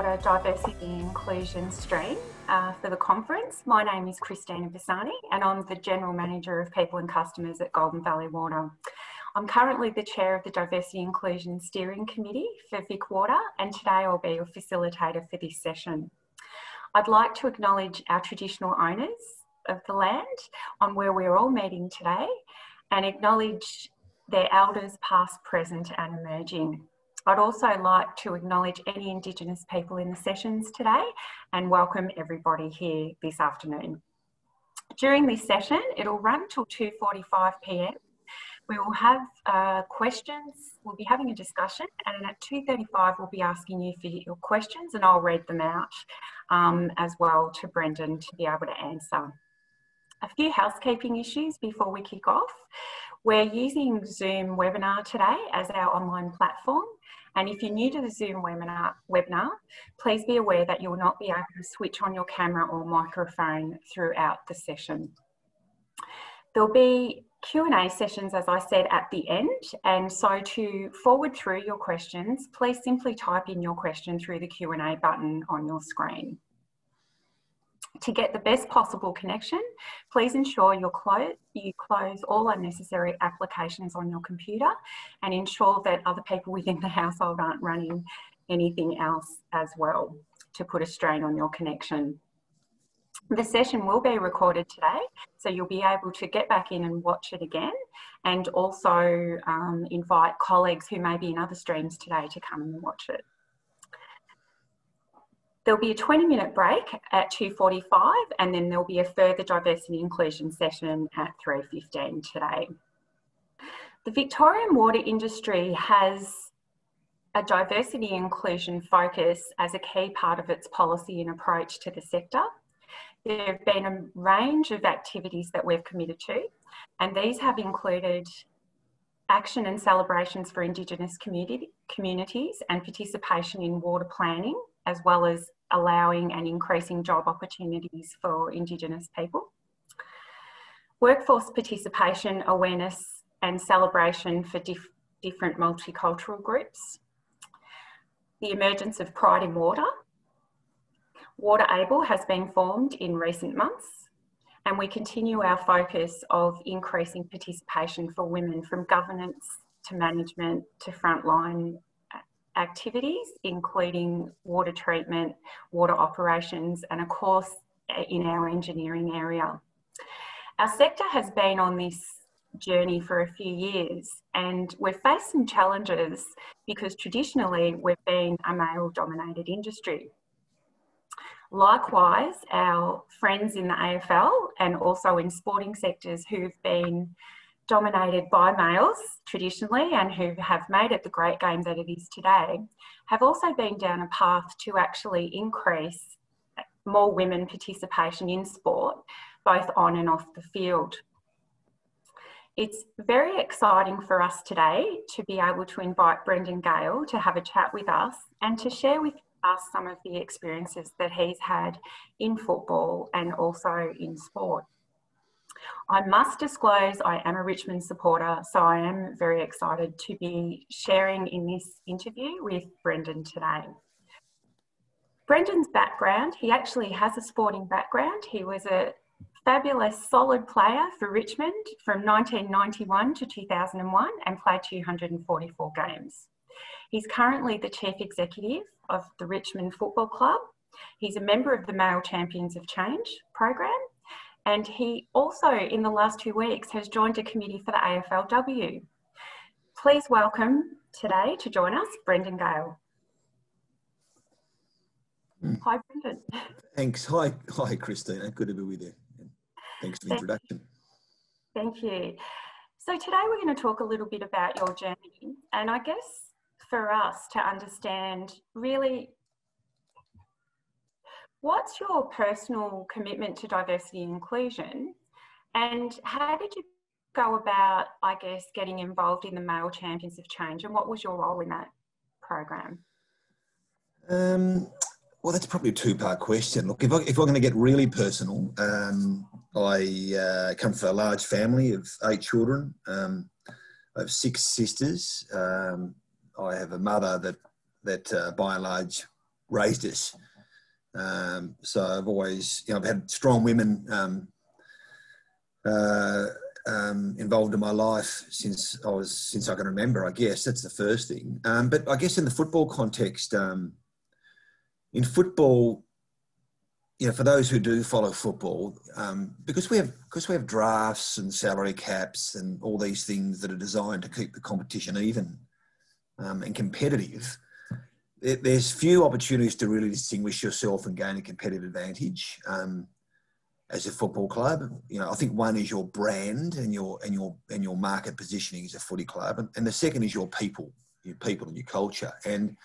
the Diversity and Inclusion stream for the conference. My name is Christina Bassani and I'm the General Manager of People and Customers at Goulburn Valley Water. I'm currently the Chair of the Diversity and Inclusion Steering Committee for Vic Water, and today I'll be a facilitator for this session. I'd like to acknowledge our traditional owners of the land on where we're all meeting today and acknowledge their elders past, present and emerging. I'd also like to acknowledge any Indigenous people in the sessions today and welcome everybody here this afternoon. During this session, it'll run till 2:45 p.m. We will have questions, we'll be having a discussion, and at 2:35 we'll be asking you for your questions and I'll read them out as well to Brendon to be able to answer. A few housekeeping issues before we kick off. We're using Zoom webinar today as our online platform. And if you're new to the Zoom webinar, please be aware that you will not be able to switch on your camera or microphone throughout the session. There'll be Q&A sessions, as I said, at the end. And so to forward through your questions, please simply type in your question through the Q&A button on your screen. To get the best possible connection, please ensure you close all unnecessary applications on your computer and ensure that other people within the household aren't running anything else as well to put a strain on your connection. The session will be recorded today, so you'll be able to get back in and watch it again, and also invite colleagues who may be in other streams today to come and watch it. There'll be a 20-minute break at 2:45 and then there'll be a further diversity inclusion session at 3:15 today. The Victorian water industry has a diversity inclusion focus as a key part of its policy and approach to the sector. There have been a range of activities that we've committed to, and these have included action and celebrations for Indigenous communities and participation in water planning, as well as allowing and increasing job opportunities for Indigenous people. Workforce participation, awareness and celebration for different multicultural groups. The emergence of pride in water. WaterAble has been formed in recent months, and we continue our focus of increasing participation for women from governance to management to frontline activities, including water treatment, water operations, and of course in our engineering area. Our sector has been on this journey for a few years, and we've faced some challenges because traditionally we've been a male-dominated industry. Likewise, our friends in the AFL and also in sporting sectors who've been dominated by males traditionally and who have made it the great game that it is today, have also been down a path to actually increase more women participation in sport, both on and off the field. It's very exciting for us today to be able to invite Brendon Gale to have a chat with us and to share with us some of the experiences that he's had in football and also in sport. I must disclose I am a Richmond supporter, so I am very excited to be sharing in this interview with Brendon today. Brendon's background, he actually has a sporting background. He was a fabulous solid player for Richmond from 1991 to 2001 and played 244 games. He's currently the Chief Executive of the Richmond Football Club. He's a member of the Male Champions of Change program. And he also, in the last 2 weeks, has joined a committee for the AFLW. Please welcome today to join us, Brendon Gale. Hi, Brendon. Thanks. Hi, Christina. Good to be with you. Thanks for the introduction. Thank you. So today we're going to talk a little bit about your journey, and I guess for us to understand really, what's your personal commitment to diversity and inclusion, and how did you go about, I guess, getting involved in the Male Champions of Change, and what was your role in that program? Well, that's probably a two-part question. Look, if I'm going to get really personal, I come from a large family of 8 children. I have 6 sisters. I have a mother that by and large raised us. So I've always, I've had strong women involved in my life since I can remember. I guess that's the first thing. But I guess in the football context, in football, for those who do follow football, because we have drafts and salary caps and all these things that are designed to keep the competition even and competitive. There's few opportunities to really distinguish yourself and gain a competitive advantage as a football club. I think one is your brand and your market positioning as a footy club, and the second is your people and your culture. And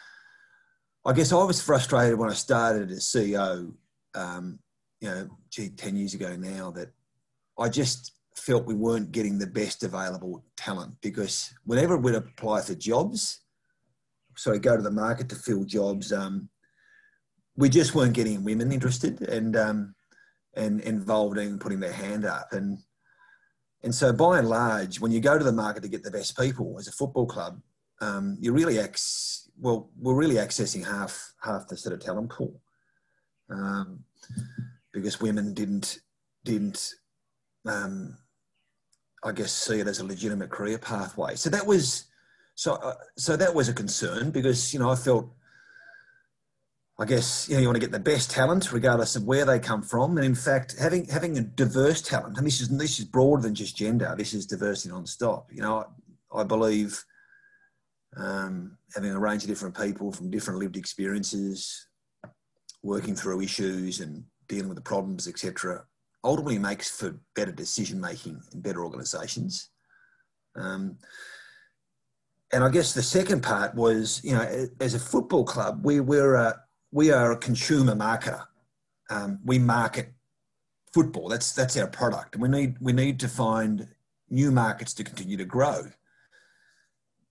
I guess I was frustrated when I started as CEO, 10 years ago now, that I just felt we weren't getting the best available talent, because whenever we'd apply for jobs, go to the market to fill jobs, we just weren't getting women interested and involved in putting their hand up. And so by and large, when you go to the market to get the best people as a football club, we're really accessing half the sort of talent pool, because women didn't I guess see it as a legitimate career pathway. So that was a concern, because I felt, I guess, you want to get the best talent regardless of where they come from. And in fact, having a diverse talent, and this is broader than just gender, this is diversity non-stop. I believe having a range of different people from different lived experiences, working through issues and dealing with the problems, etc., ultimately makes for better decision-making and better organisations. And I guess the second part was, as a football club, we are a consumer marketer. We market football. That's our product, and we need to find new markets to continue to grow.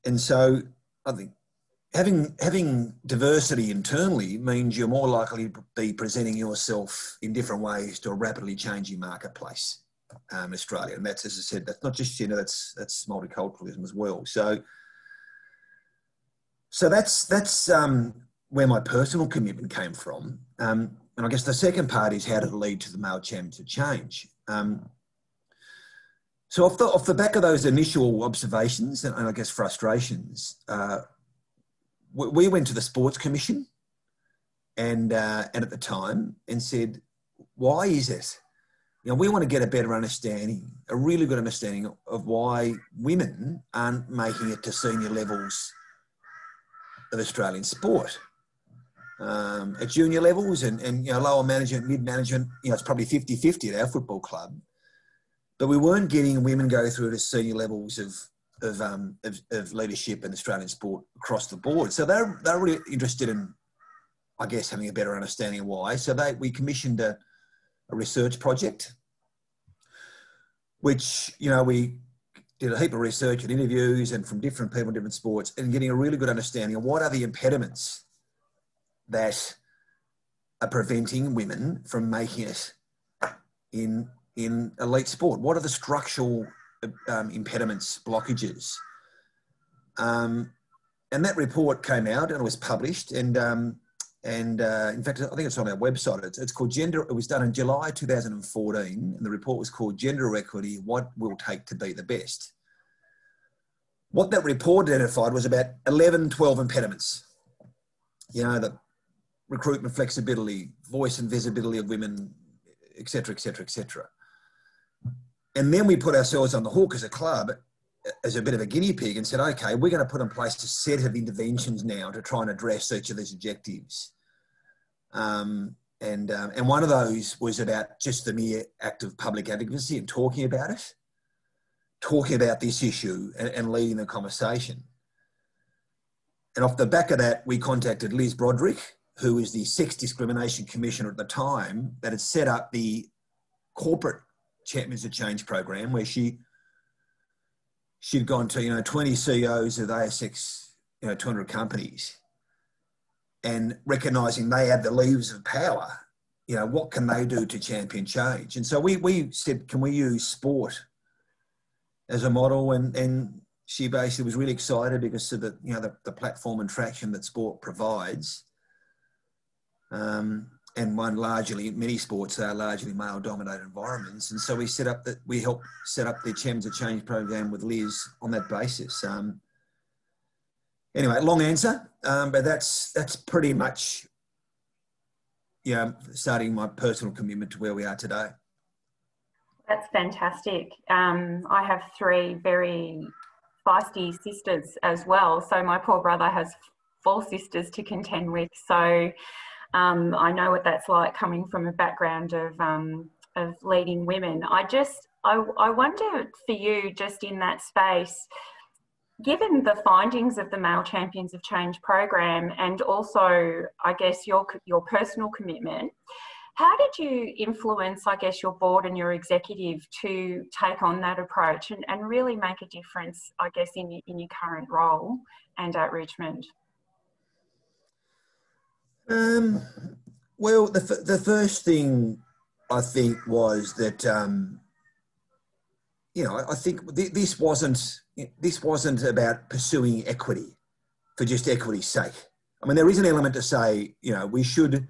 And so I think having diversity internally means you're more likely to be presenting yourself in different ways to a rapidly changing marketplace in Australia. And that's, as I said, that's not just gender, that's multiculturalism as well. So that's where my personal commitment came from. And I guess the second part is how to lead to the male championship change. So off the back of those initial observations and I guess frustrations, we went to the Sports Commission and at the time, and said, why is it? We want to get a better understanding, a really good understanding of why women aren't making it to senior levels of Australian sport. At junior levels and lower management, mid-management, it's probably 50-50 at our football club. But we weren't getting women go through to senior levels of leadership in Australian sport across the board. So they're really interested in, I guess, having a better understanding of why. So we commissioned a research project, which, we did a heap of research and interviews and from different people in different sports, and getting a really good understanding of what are the impediments that are preventing women from making it in elite sport. What are the structural impediments, blockages? And that report came out and it was published. And in fact, I think it's on our website. It's called Gender. It was done in July 2014, and the report was called Gender Equity: What Will Take to Be the Best. What that report identified was about 12 impediments. The recruitment flexibility, voice and visibility of women, et cetera, et cetera, et cetera. And then we put ourselves on the hook as a club, as a bit of a guinea pig, and said, okay, we're going to put in place a set of interventions now to try and address each of these objectives. And one of those was about just the mere act of public advocacy and talking about it, talking about this issue and leading the conversation. And off the back of that, we contacted Liz Broderick, who was the Sex Discrimination Commissioner at the time, that had set up the corporate Champions of Change program, where she'd gone to 20 CEOs of ASX 200 companies, and recognising they had the levers of power. What can they do to champion change? And so we said, can we use sport as a model? And she basically was really excited because of the platform and traction that sport provides. and many sports are largely male-dominated environments. And so we helped set up the Champions of Change program with Liz on that basis. Anyway, long answer, but that's pretty much, starting my personal commitment to where we are today. That's fantastic. I have 3 very feisty sisters as well. So my poor brother has 4 sisters to contend with. So I know what that's like coming from a background of leading women. I wonder for you, just in that space, given the findings of the Male Champions of Change program and also, I guess, your personal commitment, how did you influence, I guess, your board and your executive to take on that approach and really make a difference, I guess, in your current role and at Richmond? Well, the first thing I think was that, I think this wasn't about pursuing equity for just equity's sake. I mean, there is an element to say, we should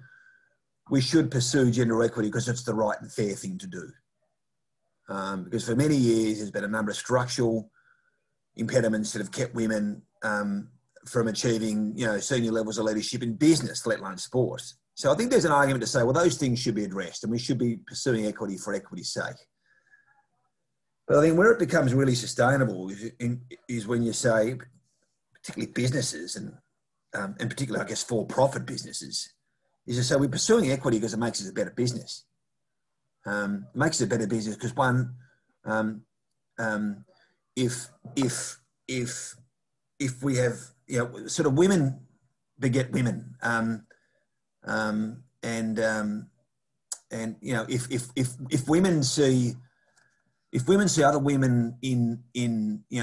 pursue gender equity because it's the right and fair thing to do. Because for many years, there's been a number of structural impediments that have kept women from achieving, senior levels of leadership in business, let alone sport. So I think there's an argument to say, well, those things should be addressed and we should be pursuing equity for equity's sake. But I think where it becomes really sustainable is when you say, particularly businesses and particularly, I guess, for-profit businesses, is to say we're pursuing equity because it makes us a better business. It makes it a better business because one, if we have, sort of women beget women, if women see other women in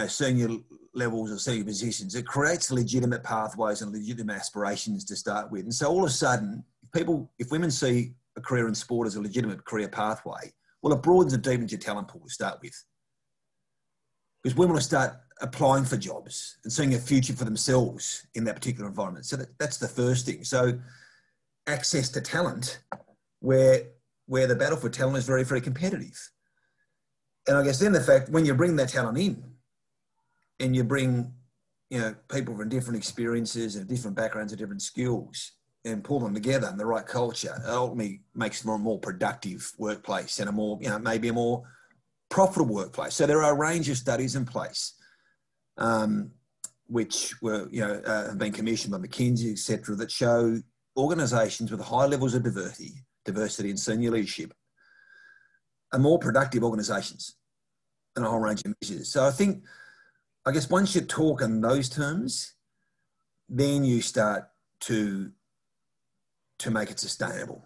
senior levels or senior positions, it creates legitimate pathways and legitimate aspirations to start with. And so all of a sudden, if women see a career in sport as a legitimate career pathway, well, it broadens and deepens your talent pool to start with. Because women will start applying for jobs and seeing a future for themselves in that particular environment. So that's the first thing. So access to talent, where the battle for talent is very, very competitive. And I guess then the fact, when you bring that talent in and you bring, people from different experiences and different backgrounds and different skills and pull them together in the right culture, it ultimately makes for a more productive workplace and a more, maybe a more profitable workplace. So there are a range of studies in place, which were, have been commissioned by McKinsey, etc., that show organisations with high levels of diversity and senior leadership are more productive organisations and a whole range of measures. So I guess once you talk in those terms, then you start to make it sustainable.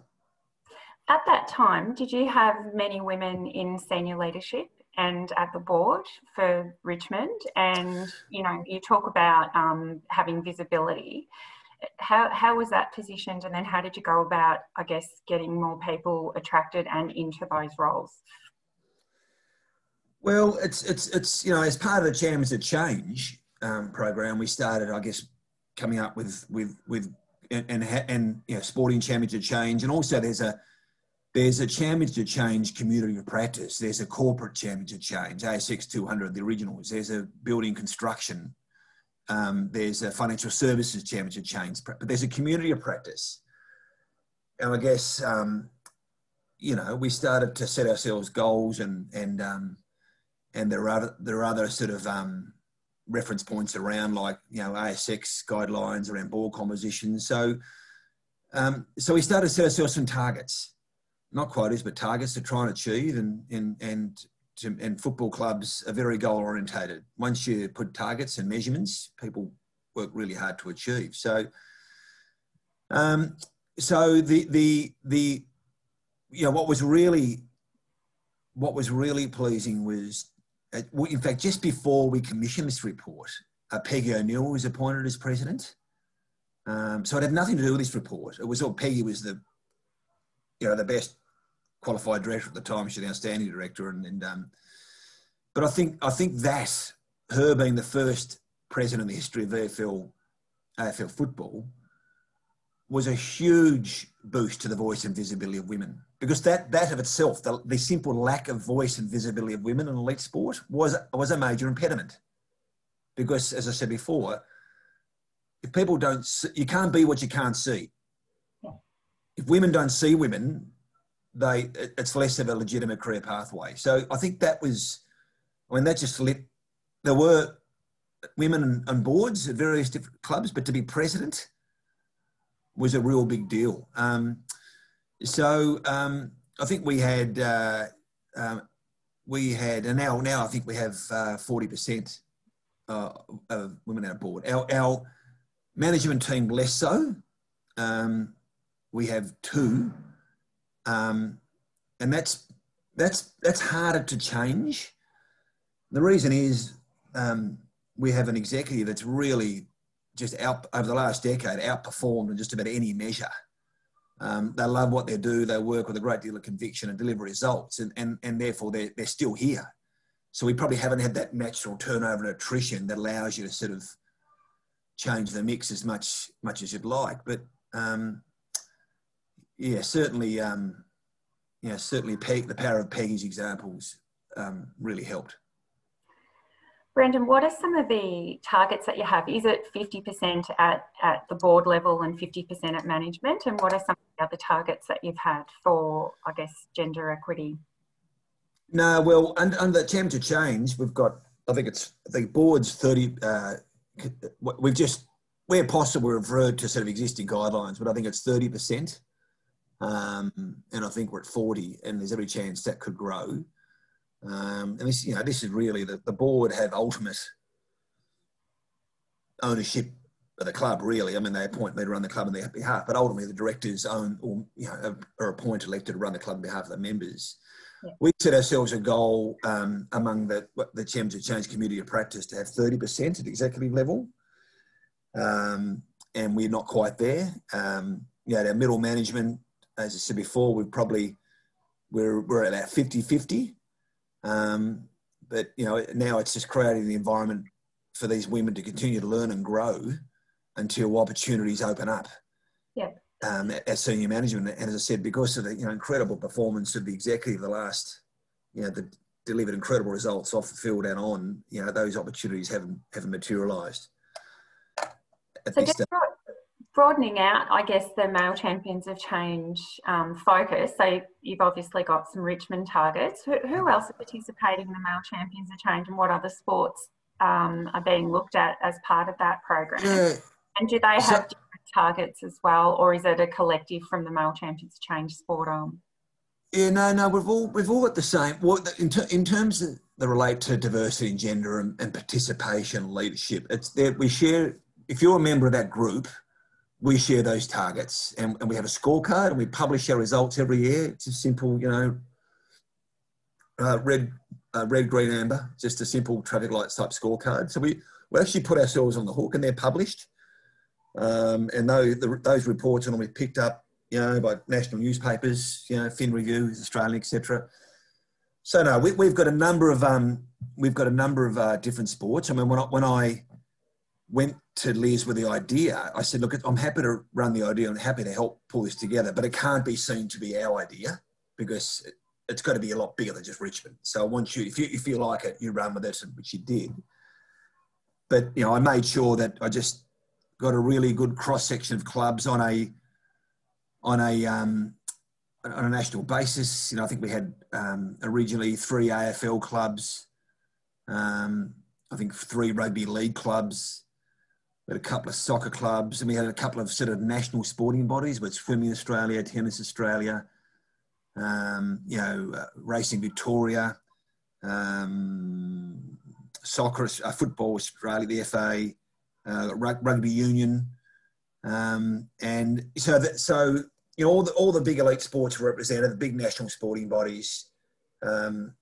At that time, did you have many women in senior leadership and at the board for Richmond? And, you talk about having visibility. How was that positioned? And then how did you go about, I guess, getting more people attracted and into those roles? Well, it's as part of the Champions of Change program, we started, I guess, coming up with sporting Champions of Change, and also there's a Champions of Change community of practice. There's a corporate Champions of Change, ASX 200, the originals. There's a building construction. There's a financial services Champions of Change, but there's a community of practice. And I guess, we started to set ourselves goals and there are other sort of reference points around, like, ASX guidelines around board composition. So we started to set ourselves some targets, not quotas, but targets to try and achieve. And football clubs are very goal orientated. Once you put targets and measurements, people work really hard to achieve. So, what was really pleasing was, in fact, just before we commissioned this report, Peggy O'Neill was appointed as president. So it had nothing to do with this report. It was all, Peggy was the best qualified director at the time. She's an outstanding director, but I think that her being the first president in the history of AFL football was a huge boost to the voice and visibility of women, because that of itself, the simple lack of voice and visibility of women in elite sport was a major impediment. Because, as I said before, if people don't, you can't be what you can't see. If women don't see women, it's less of a legitimate career pathway. So I think that just lit. There were women on boards at various different clubs, but to be president was a real big deal. I think we had, and now I think we have 40% of women on our board. Our management team less so. We have 2, and that's harder to change. The reason is we have an executive that's really just over the last decade outperformed in just about any measure. They love what they do. They work with a great deal of conviction and deliver results, and therefore they're still here. So we probably haven't had that natural turnover and attrition that allows you to sort of change the mix as much as you'd like. But certainly the power of Peggy's examples really helped. Brendon, what are some of the targets that you have? Is it 50% at the board level and 50% at management? And what are some of the other targets that you've had for, I guess, gender equity? No, well, under the Championship Change, we've got, I think the board's 30, we've just, where possible, we've referred to sort of existing guidelines, but I think it's 30%. And I think we're at 40, and there's every chance that could grow. And this is really the board have ultimate ownership of the club, really. I mean, they appoint me to run the club on their behalf, but ultimately the directors own are appointed, elected to run the club on behalf of the members. Yeah. We set ourselves a goal among the Championship Change Committee of Practice to have 30% at executive level. And we're not quite there. Our middle management, as I said before, we're at about 50-50. But now it's just creating the environment for these women to continue to learn and grow until opportunities open up. Yeah. As senior management, and as I said, because of the incredible performance of the executive, the last, that delivered incredible results off the field and on, those opportunities haven't materialised. So just broadening out, I guess, the Male Champions of Change focus. So you've obviously got some Richmond targets. Who else are participating in the Male Champions of Change, and what other sports are being looked at as part of that program? Yeah. And do they have different targets as well, or is it a collective from the Male Champions of Change sport arm? Yeah, no, we've all got the same. Well, in terms of that relate to diversity and gender and participation and leadership, it's there. We share. If you're a member of that group, we share those targets, and we have a scorecard, and we publish our results every year. It's a simple, red, green, amber, just a simple traffic lights type scorecard. So we actually put ourselves on the hook, and they're published. And those reports are normally picked up, by national newspapers, Fin Review, Australian, etc. So no, we've got a number of different sports. I mean, when I went to Liz with the idea, I said, look, I'm happy to run the idea. I'm happy to help pull this together, but it can't be seen to be our idea because it's got to be a lot bigger than just Richmond. So I want you, if you like it, you run with it, which you did. But, I made sure that I just got a really good cross-section of clubs on a national basis. I think we had originally 3 AFL clubs, I think 3 rugby league clubs. We had a couple of soccer clubs, and we had a couple of sort of national sporting bodies, with Swimming Australia, Tennis Australia, Racing Victoria, soccer, football Australia, the FA, rugby union, and so all the big elite sports were represented, the big national sporting bodies. But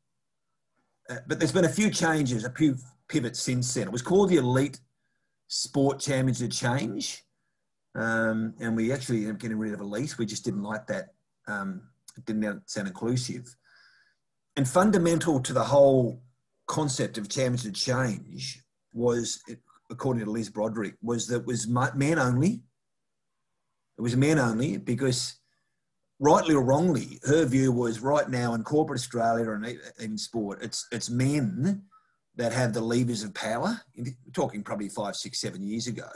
there's been a few changes, a few pivots since then. It was called the Elite Sport Championship Change, and we actually ended up getting rid of elite. We just didn't like that. It didn't sound inclusive. And fundamental to the whole concept of championship change was, according to Liz Broderick, was that it was men only, It was men only because, rightly or wrongly, her view was right now in corporate Australia and in sport, it's men that have the levers of power. We're talking probably 5, 6, 7 years ago.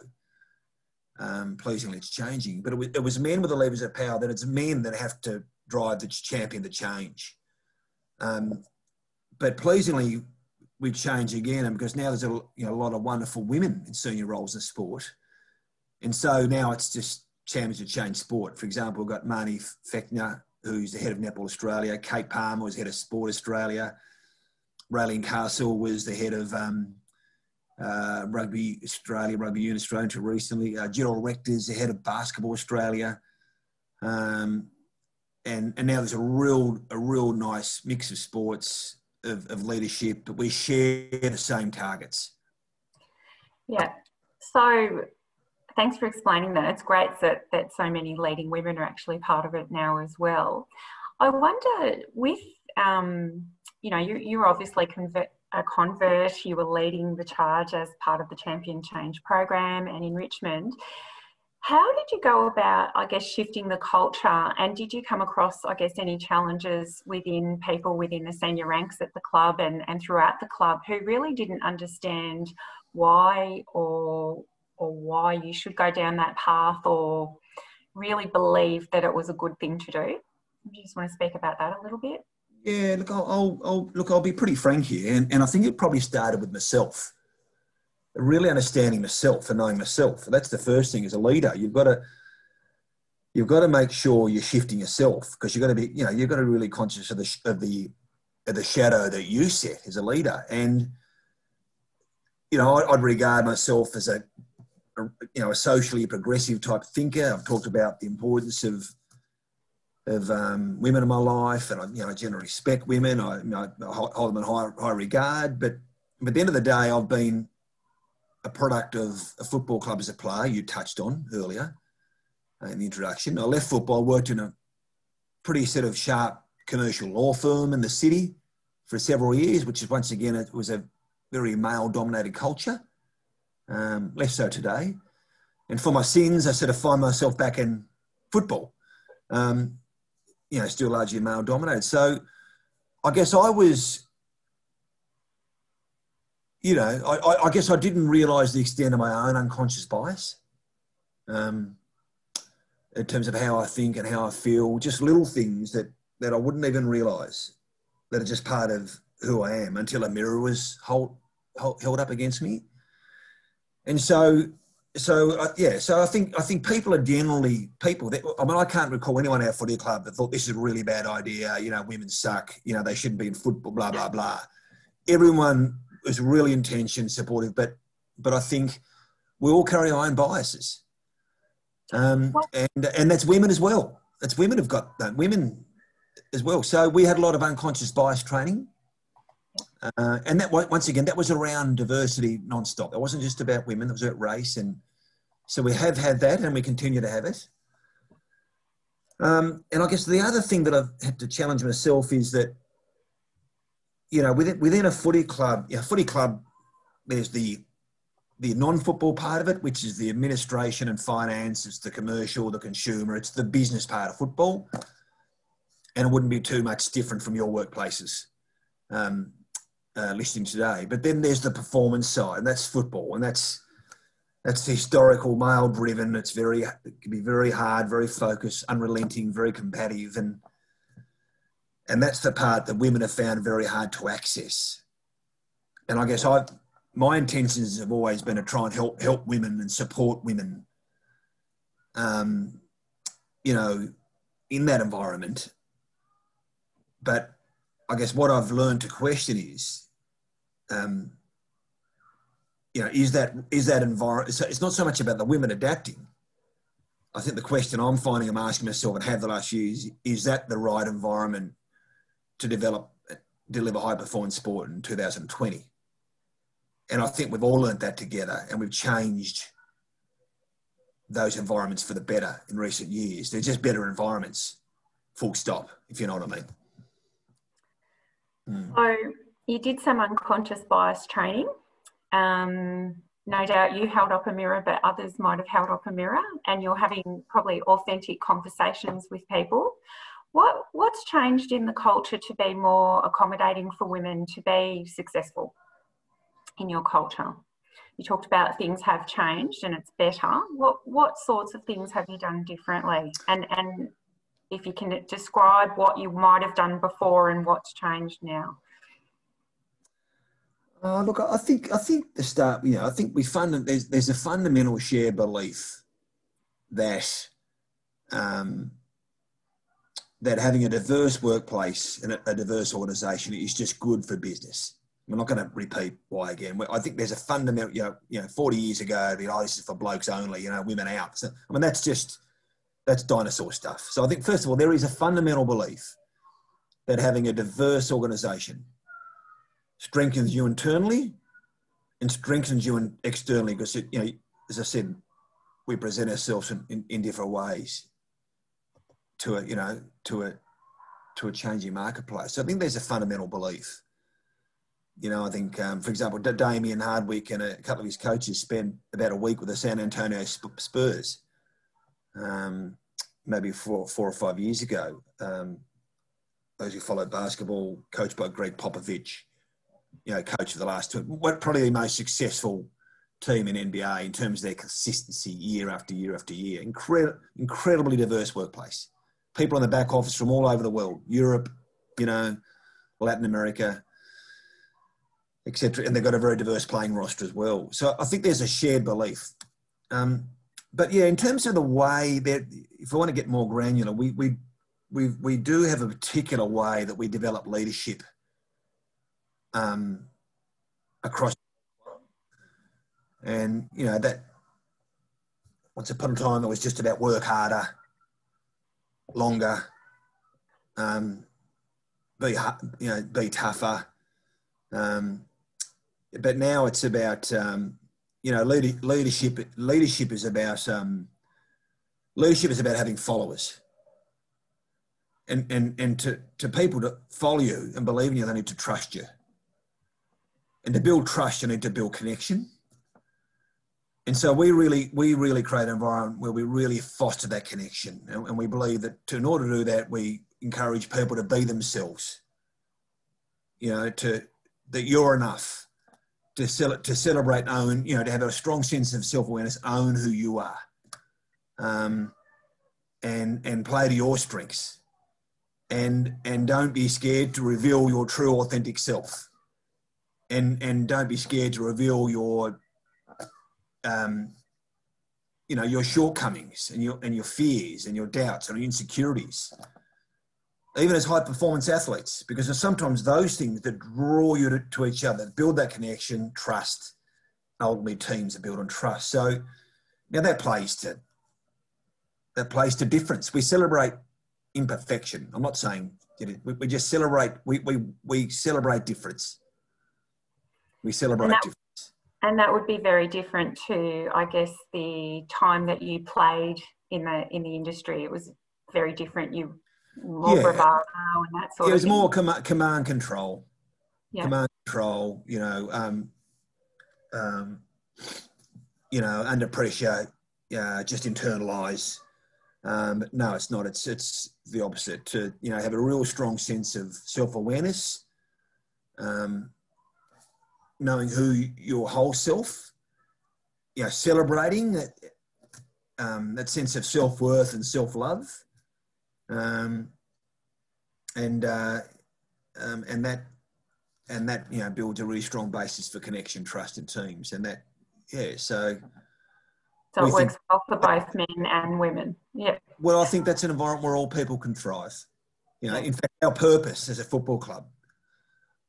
Pleasingly, it's changing. But it was men with the levers of power, that it's men that have to drive the champion the change. But pleasingly, we've changed again, and because now there's a lot of wonderful women in senior roles in sport. And so now it's just champions to change sport. For example, we've got Marnie Fechner, who's the head of Netball Australia. Kate Palmer was head of Sport Australia. Raylene Castle was the head of Rugby Australia, Rugby Union Australia until recently. Gerald Rector's the head of Basketball Australia. And now there's a real nice mix of sports, of leadership, but we share the same targets. Yeah. So thanks for explaining that. It's great that so many leading women are actually part of it now as well. I wonder, with, you were obviously a convert, you were leading the charge as part of the Champion Change program and in Richmond. How did you go about, I guess, shifting the culture, and did you come across, I guess, any challenges within people within the senior ranks at the club and throughout the club who really didn't understand why or why you should go down that path, or really believe that it was a good thing to do? Do you just want to speak about that a little bit? Yeah, look, I'll be pretty frank here, and I think it probably started with myself. Really understanding myself and knowing myself. That's the first thing as a leader. You've got to make sure you're shifting yourself, because you've got to be, you've got to be really conscious of the shadow that you set as a leader. And I'd regard myself as a socially progressive type thinker. I've talked about the importance of women in my life, and I generally respect women. I hold them in high regard. But at the end of the day, I've been a product of a football club as a player, you touched on earlier in the introduction. I left football, worked in a pretty sort of sharp commercial law firm in the city for several years, which is, once again, it was a very male-dominated culture, less so today. And for my sins, I sort of find myself back in football, still largely male-dominated. So I guess I was... I guess I didn't realise the extent of my own unconscious bias in terms of how I think and how I feel, just little things that I wouldn't even realise that are just part of who I am until a mirror was held up against me. And so I think people are generally people that, I can't recall anyone at our footy club that thought this is a really bad idea, women suck, they shouldn't be in football, blah, blah, blah. Everyone was really intentioned, supportive, but I think we all carry our own biases, and that's women as well. It's women have got that, women as well. So we had a lot of unconscious bias training, and that, once again, that was around diversity non-stop. It wasn't just about women; it was about race, and so we have had that, and we continue to have it. And I guess the other thing that I've had to challenge myself is that, within a footy club, there's the non-football part of it, which is the administration and finance. It's the commercial, the consumer. It's the business part of football. And it wouldn't be too much different from your workplaces listening today. But then there's the performance side, and that's football. And that's historical, male-driven. It can be very hard, very focused, unrelenting, very combative. And that's the part that women have found very hard to access. And I guess my intentions have always been to try and help women and support women, in that environment. But I guess what I've learned to question is, is that environment? So it's not so much about the women adapting. I think the question I'm asking myself and have the last few years, is that the right environment to deliver high performance sport in 2020? And I think we've all learnt that together, and we've changed those environments for the better in recent years. They're just better environments, full stop, if you know what I mean. So you did some unconscious bias training. no doubt you held up a mirror, but others might have held up a mirror, and you're having probably authentic conversations with people. What's changed in the culture to be more accommodating for women to be successful in your culture? You talked about things have changed and it's better. What sorts of things have you done differently? And if you can describe what you might have done before and what's changed now. Look, I think the start. I think there's a fundamental shared belief that that having a diverse workplace and a diverse organisation is just good for business. I'm not going to repeat why again. I think there's a fundamental, 40 years ago, this is for blokes only, women out. So, that's dinosaur stuff. So I think, first of all, there is a fundamental belief that having a diverse organisation strengthens you internally and strengthens you externally, because, as I said, we present ourselves in different ways to a changing marketplace. So I think there's a fundamental belief. I think, for example, Damien Hardwick and a couple of his coaches spent about a week with the San Antonio Spurs, maybe 4 or 5 years ago. Those who follow basketball, coached by Greg Popovich, coach of the last two, probably the most successful team in NBA in terms of their consistency year after year after year. Incredibly diverse workplace. People in the back office from all over the world, Europe, Latin America, etc. And they've got a very diverse playing roster as well. So I think there's a shared belief. But yeah, in terms of the way that, if I want to get more granular, we do have a particular way that we develop leadership across. And, that once upon a time it was just about work harder, longer, be tougher. But now it's about, leadership. Leadership is about having followers, and to people to follow you and believe in you, they need to trust you. And to build trust, you need to build connection. And so we really create an environment where we really foster that connection, and we believe that in order to do that, we encourage people to be themselves. That you're enough. To celebrate, own, to have a strong sense of self-awareness, own who you are, and play to your strengths, and don't be scared to reveal your true, authentic self, and don't be scared to reveal your, your shortcomings and your fears and your doubts and your insecurities. Even as high-performance athletes, because there's sometimes those things that draw you to each other, build that connection, trust. Ultimately, teams are built on trust. So now that plays to difference. We celebrate imperfection. I'm not saying we just celebrate. We celebrate difference. We celebrate difference. And that would be very different to, I guess, the time that you played in the industry. It was very different. More bravado and that sort of thing. It was more command control. Yeah. Command control, under pressure, just internalise. No, it's not. It's the opposite. To, have a real strong sense of self-awareness, knowing who your whole self, celebrating that sense of self-worth and self-love. And that builds a really strong basis for connection, trust in teams, and that, so it works well for both men and women. Yeah. Well, I think that's an environment where all people can thrive. In fact, our purpose as a football club,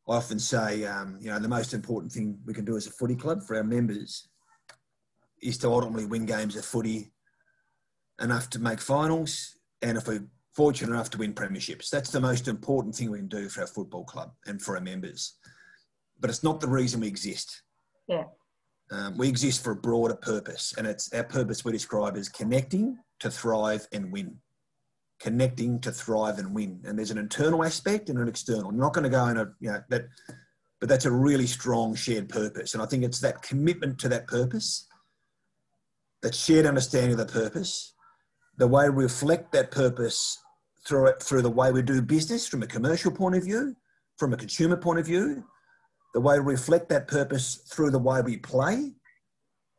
I often say, the most important thing we can do as a footy club for our members is to ultimately win games of footy enough to make finals, and if we're fortunate enough to win premierships. That's the most important thing we can do for our football club and for our members. But it's not the reason we exist. Yeah. We exist for a broader purpose, and it's our purpose we describe as connecting to thrive and win. Connecting to thrive and win. And there's an internal aspect and an external. I'm not going to go in that but that's a really strong shared purpose. And I think it's that commitment to that purpose, that shared understanding of the purpose, the way we reflect that purpose through the way we do business from a commercial point of view, from a consumer point of view, the way we reflect that purpose through the way we play,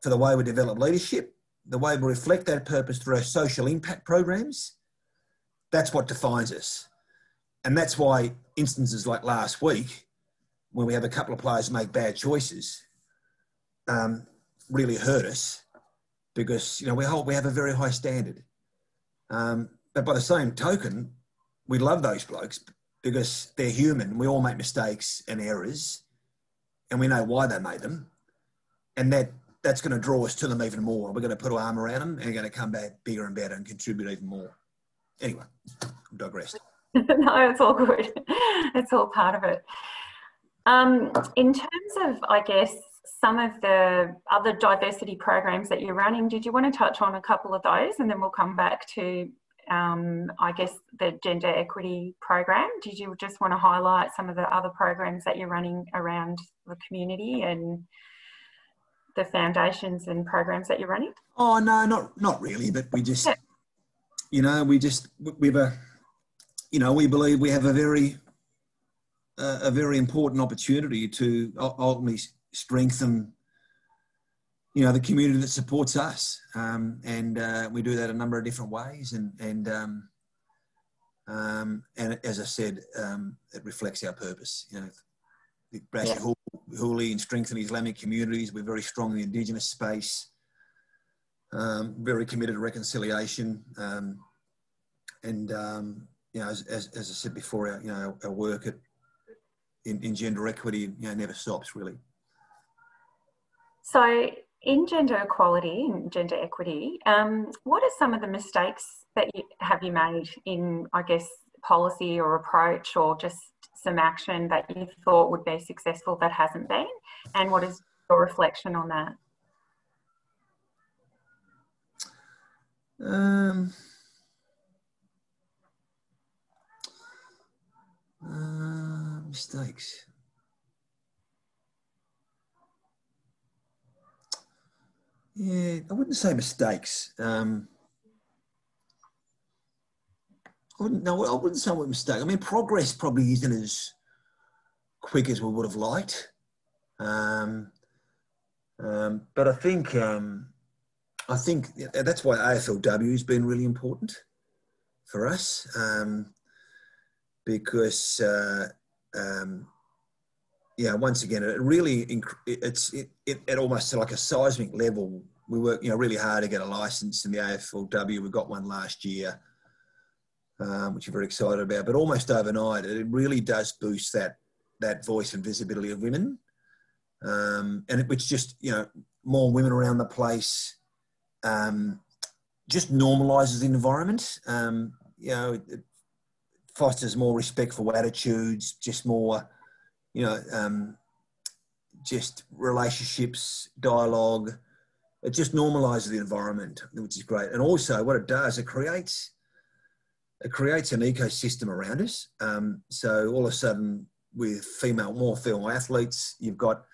for the way we develop leadership, the way we reflect that purpose through our social impact programs. That's what defines us. And that's why instances like last week, when we have a couple of players make bad choices, really hurt us, because, you know, we have a very high standard. But by the same token, we love those blokes because they're human. We all make mistakes and errors, and we know why they made them. And that's going to draw us to them even more. We're going to put our arm around them and going to come back bigger and better and contribute even more. Anyway, I'm digressed. No, it's all good. It's all part of it. In terms of, I guess, some of the other diversity programs that you're running, did you want to touch on a couple of those, and then we'll come back to, I guess, the gender equity program? Did you just want to highlight some of the other programs that you're running around the community and the foundations and programs that you're running? Oh, no, not really, but we just, you know, we believe we have a very important opportunity to ultimately strengthen, you know, the community that supports us, and we do that a number of different ways, and as I said, it reflects our purpose. You know, Brashy Hooley and strengthening Islamic communities. We're very strong in the Indigenous space, very committed to reconciliation, and you know, as I said before, our work in gender equity, you know, never stops really. So in gender equality and gender equity, what are some of the mistakes that you made in, I guess, policy or approach, or just some action that you thought would be successful that hasn't been? And what is your reflection on that? Mistakes. Yeah, I wouldn't say mistakes. I wouldn't say what mistake. I mean, progress probably isn't as quick as we would have liked. But I think that's why AFLW has been really important for us, because yeah, once again, it really it's almost like a seismic level. We work, you know, really hard to get a license in the AFLW. We got one last year, which we're very excited about. But almost overnight, it really does boost that voice and visibility of women, and which just, you know, more women around the place, just normalises the environment. You know, it fosters more respectful attitudes, just more, you know, just relationships, dialogue. It just normalises the environment, which is great. And also what it does, it creates an ecosystem around us. So all of a sudden, with more female athletes, you've got,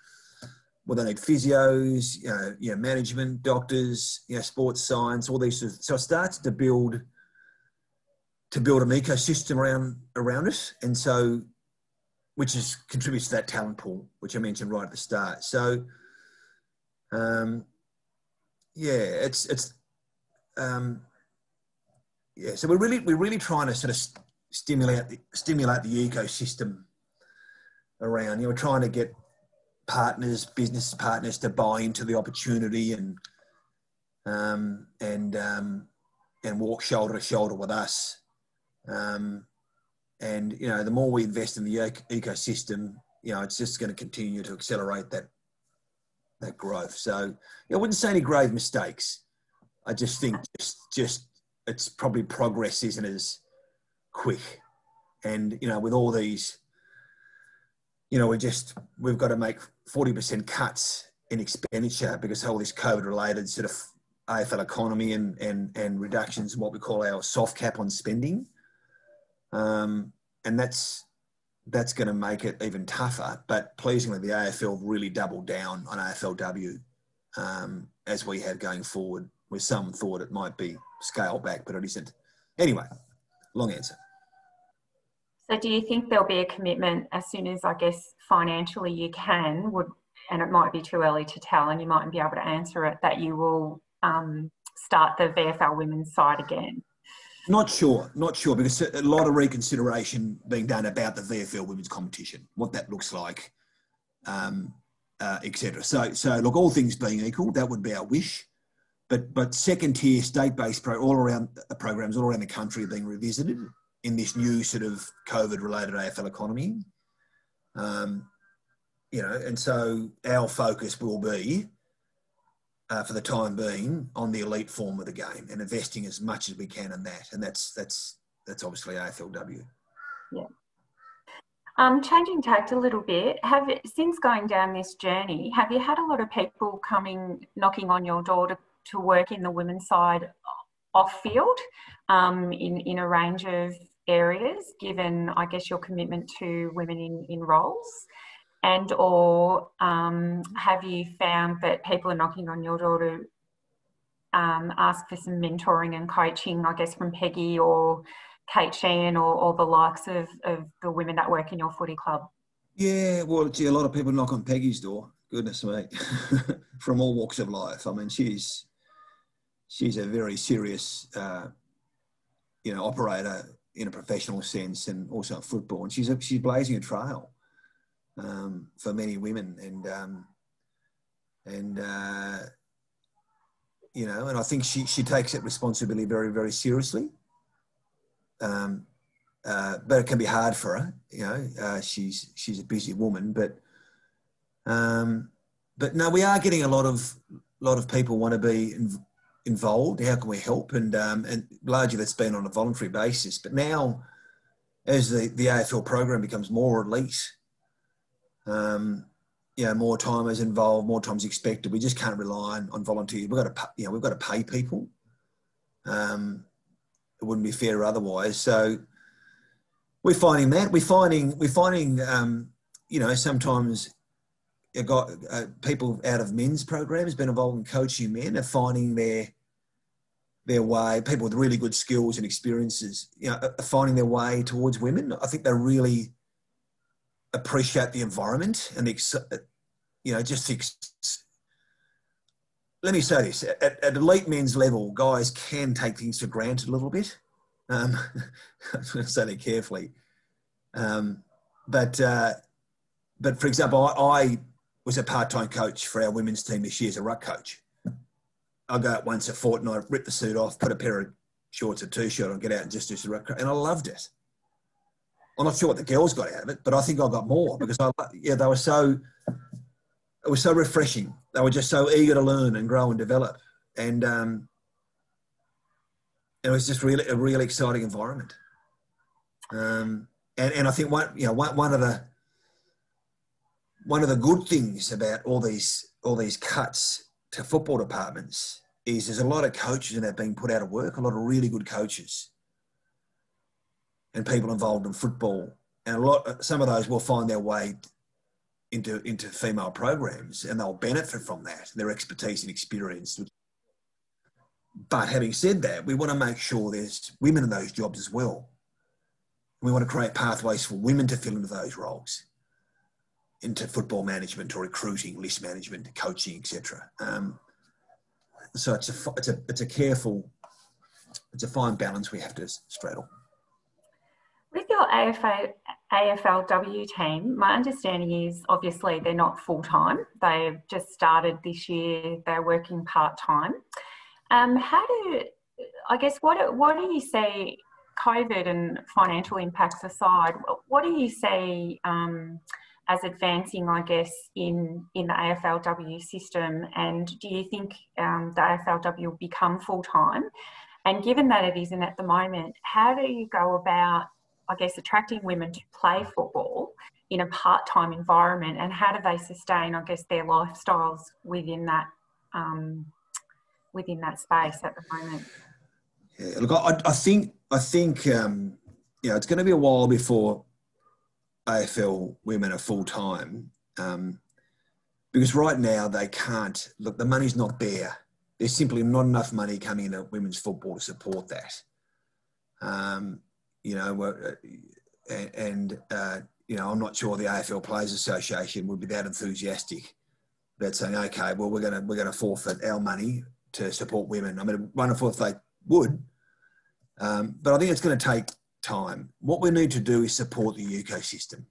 well, they need physios, you know, management, doctors, you know, sports science, all these. So it starts to build an ecosystem around us. And so, which contributes to that talent pool, which I mentioned right at the start. So, yeah, so we're really trying to sort of stimulate the ecosystem around. You know, we're trying to get business partners to buy into the opportunity and walk shoulder to shoulder with us. And, you know, the more we invest in the ecosystem, you know, it's just going to continue to accelerate that growth. So, I wouldn't say any grave mistakes. I just think just it's probably progress isn't as quick. And, you know, with all these, you know, we've got to make 40% cuts in expenditure because of all this COVID-related sort of AFL economy and reductions in what we call our soft cap on spending. And that's that's going to make it even tougher. But pleasingly, the AFL really doubled down on AFLW as we had going forward, where some thought it might be scaled back, but it isn't. Anyway, long answer. So do you think there'll be a commitment as soon as, I guess, financially you can, and it might be too early to tell and you mightn't be able to answer it, that you will start the VFL women's side again? Not sure, because a lot of reconsideration being done about the VFL women's competition, what that looks like, etc. So look, all things being equal, that would be our wish. But second tier state-based programs all around the country are being revisited in this new sort of COVID-related AFL economy. And so our focus will be, for the time being, on the elite form of the game and investing as much as we can in that. And that's obviously AFLW. Yeah. Changing tact a little bit, since going down this journey, have you had a lot of people knocking on your door to work in the women's side off field in a range of areas, given, I guess, your commitment to women in roles? Or have you found that people are knocking on your door to ask for some mentoring and coaching, I guess, from Peggy or Kate Sheehan or the likes of the women that work in your footy club? Yeah, well, gee, a lot of people knock on Peggy's door. Goodness me, from all walks of life. I mean, she's a very serious, operator in a professional sense, and also football. And she's blazing a trail for many women, and I think she takes that responsibility very, very seriously. But it can be hard for her. She's a busy woman, but no, we are getting a lot of people want to be involved. How can we help? And largely that's been on a voluntary basis. But now, as the AFL program becomes more elite, more time is involved, more time is expected. We just can't rely on volunteers. We've got to pay people. It wouldn't be fair otherwise. So we're finding that. We're finding sometimes people out of men's programs been involved in coaching men are finding their way. People with really good skills and experiences, are finding their way towards women. I think they really appreciate the environment and let me say this, at elite men's level, guys can take things for granted a little bit. I'm going to say that carefully. But for example, I was a part-time coach for our women's team this year as a ruck coach. I'll go out once a fortnight, rip the suit off, put a pair of shorts, a t-shirt on, get out and just do some ruck coach. And I loved it. I'm not sure what the girls got out of it, but I think I got more because it was so refreshing. They were just so eager to learn and grow and develop. And it was just really a really exciting environment. And I think one of the good things about all these cuts to football departments is there's a lot of coaches that are being put out of work, a lot of really good coaches and people involved in football. And some of those will find their way into female programs, and they'll benefit from that, their expertise and experience. But having said that, we want to make sure there's women in those jobs as well. We want to create pathways for women to fill into those roles, into football management or recruiting, list management, coaching, etc. So it's a fine balance we have to straddle. With your AFLW team, my understanding is obviously they're not full-time. They've just started this year. They're working part-time. What do you see, COVID and financial impacts aside, what do you see as advancing, I guess, in the AFLW system? And do you think the AFLW will become full-time? And given that it isn't at the moment, how do you go about, I guess, attracting women to play football in a part-time environment, and how do they sustain, I guess, their lifestyles within that space at the moment? Yeah, look, I think it's going to be a while before AFL women are full-time, because right now they can't, look, the money's not there. There's simply not enough money coming into women's football to support that. You know, I'm not sure the AFL Players Association would be that enthusiastic about saying, okay, well, we're going to forfeit our money to support women. I mean, wonderful if they would, but I think it's going to take time. What we need to do is support the ecosystem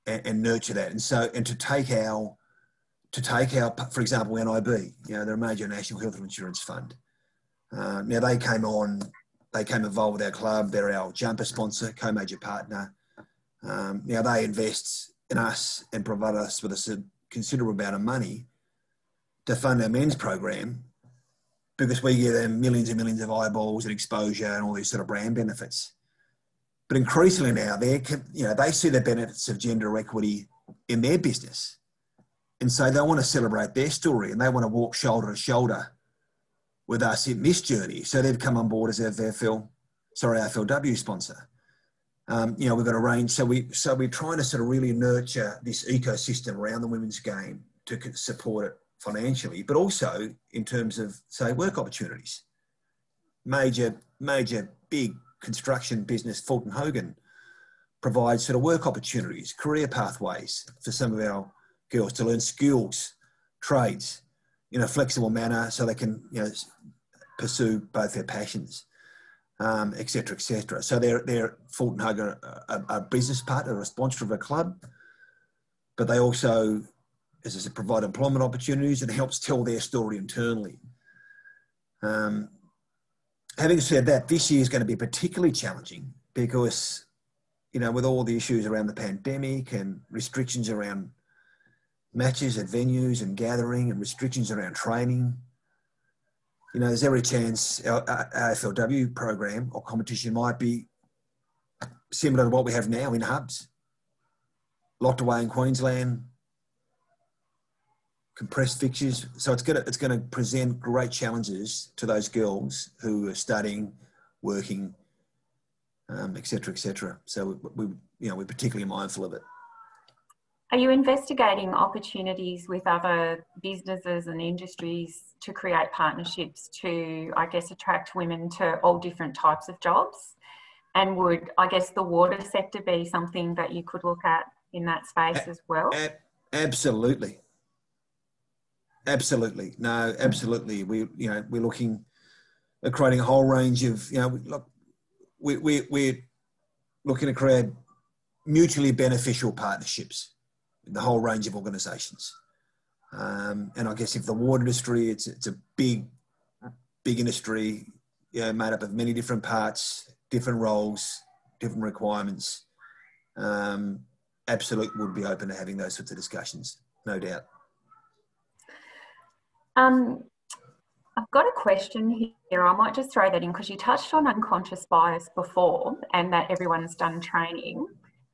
and nurture that, and to take our, for example, NIB, you know, they're a major national health insurance fund. Now they came involved with our club. They're our jumper sponsor, co-major partner. Now they invest in us and provide us with a considerable amount of money to fund our men's program, because we give them millions and millions of eyeballs and exposure and all these sort of brand benefits. But increasingly now, they see the benefits of gender equity in their business. And so they want to celebrate their story, and they want to walk shoulder to shoulder with us in this journey. So they've come on board as our AFLW sponsor. You know, we've got a range. So we're trying to sort of really nurture this ecosystem around the women's game to support it financially, but also in terms of, say, work opportunities. Major big construction business, Fulton Hogan, provides sort of work opportunities, career pathways for some of our girls to learn skills, trades, in a flexible manner, so they can, you know, pursue both their passions, et cetera, et cetera. So they're Fulton Hogan, a business partner, a sponsor of a club, but they also, as I said, provide employment opportunities and helps tell their story internally. Having said that, this year is going to be particularly challenging because, you know, with all the issues around the pandemic and restrictions around matches at venues and gathering and restrictions around training, you know, there's every chance our AFLW program or competition might be similar to what we have now in hubs. Locked away in Queensland, compressed fixtures. So it's going to present great challenges to those girls who are studying, working, et cetera, et cetera. So we're particularly mindful of it. Are you investigating opportunities with other businesses and industries to create partnerships to, I guess, attract women to all different types of jobs? And would, I guess, the water sector be something that you could look at in that space as well? Absolutely. Absolutely. No, absolutely. We're looking at creating a whole range of, you know, look, we're looking to create mutually beneficial partnerships in the whole range of organisations. And I guess if the water industry, it's a big industry, you know, made up of many different parts, different roles, different requirements. Absolutely would be open to having those sorts of discussions, no doubt. I've got a question here. I might just throw that in because you touched on unconscious bias before and that everyone's done training.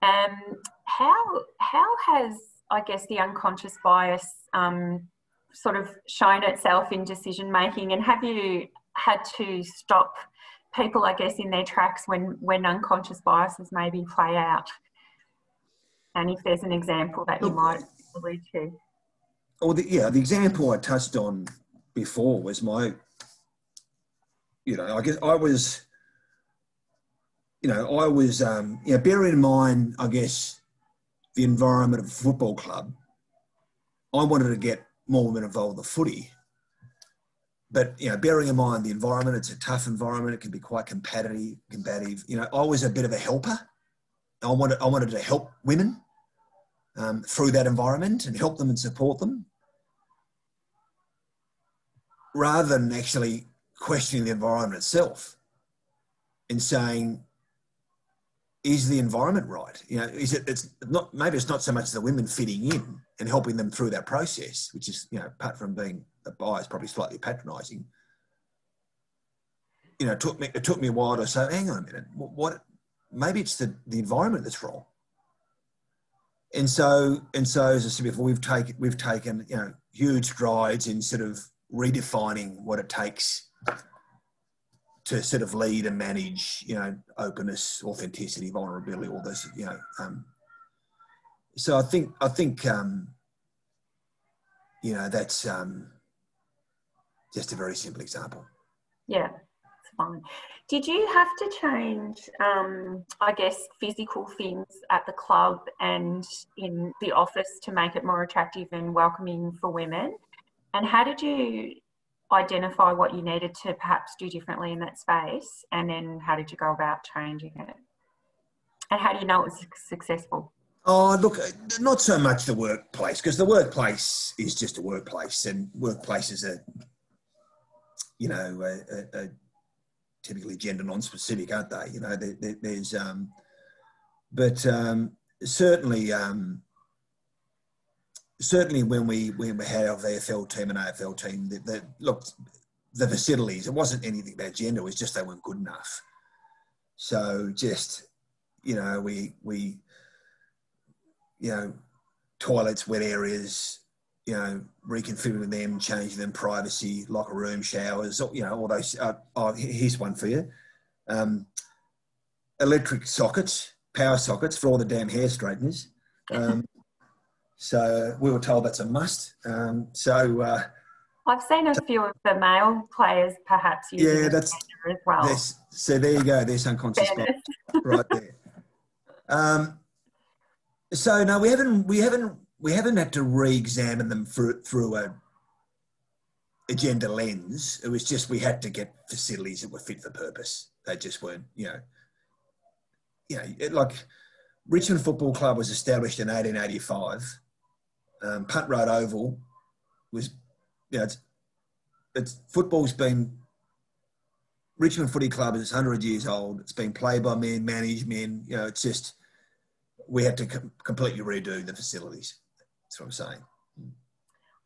How has, I guess, the unconscious bias sort of shown itself in decision making, and have you had to stop people, I guess, in their tracks when unconscious biases maybe play out? And if there's an example that you might allude to. Well, the example I touched on before was my, you know, I guess I was, bearing in mind, I guess, the environment of a football club. I wanted to get more women involved in the footy. But, you know, bearing in mind the environment, it's a tough environment. It can be quite combative. You know, I was a bit of a helper. I wanted to help women through that environment and help them and support them, rather than actually questioning the environment itself and saying, is the environment right? You know, maybe it's not so much the women fitting in and helping them through that process, which is, you know, apart from being a bias, probably slightly patronising. You know, it took me a while to say, hang on a minute, maybe it's the environment that's wrong. And so as I said before, we've taken, you know, huge strides in sort of redefining what it takes to sort of lead and manage, you know, openness, authenticity, vulnerability, all those, you know, So I think you know, that's just a very simple example. Yeah, it's fine. Did you have to change, I guess, physical things at the club and in the office to make it more attractive and welcoming for women? And how did you identify what you needed to perhaps do differently in that space? And then how did you go about changing it? And how do you know it was successful? Oh, look, not so much the workplace, because the workplace is just a workplace, and workplaces are, you know, are typically gender non-specific, aren't they? You know, there's, but certainly when we had our VFL team and AFL team, look, the facilities, it wasn't anything about gender, it was just they weren't good enough. So just, you know, we you know, toilets, wet areas, you know, reconfiguring them, changing them, privacy, locker room, showers, you know, all those. Here's one for you. Electric sockets, power sockets for all the damn hair straighteners. So we were told that's a must. I've seen a few of the male players perhaps using it as well. So there you go. There's unconscious bias right there. So no, we haven't had to re-examine them through a gender lens. It was just we had to get facilities that were fit for purpose. They just weren't, like Richmond Football Club was established in 1885. Punt Road Oval was, it's football's been, Richmond Footy Club is 100 years old. It's been played by men, managed men. It's just, we had to completely redo the facilities. That's what I'm saying.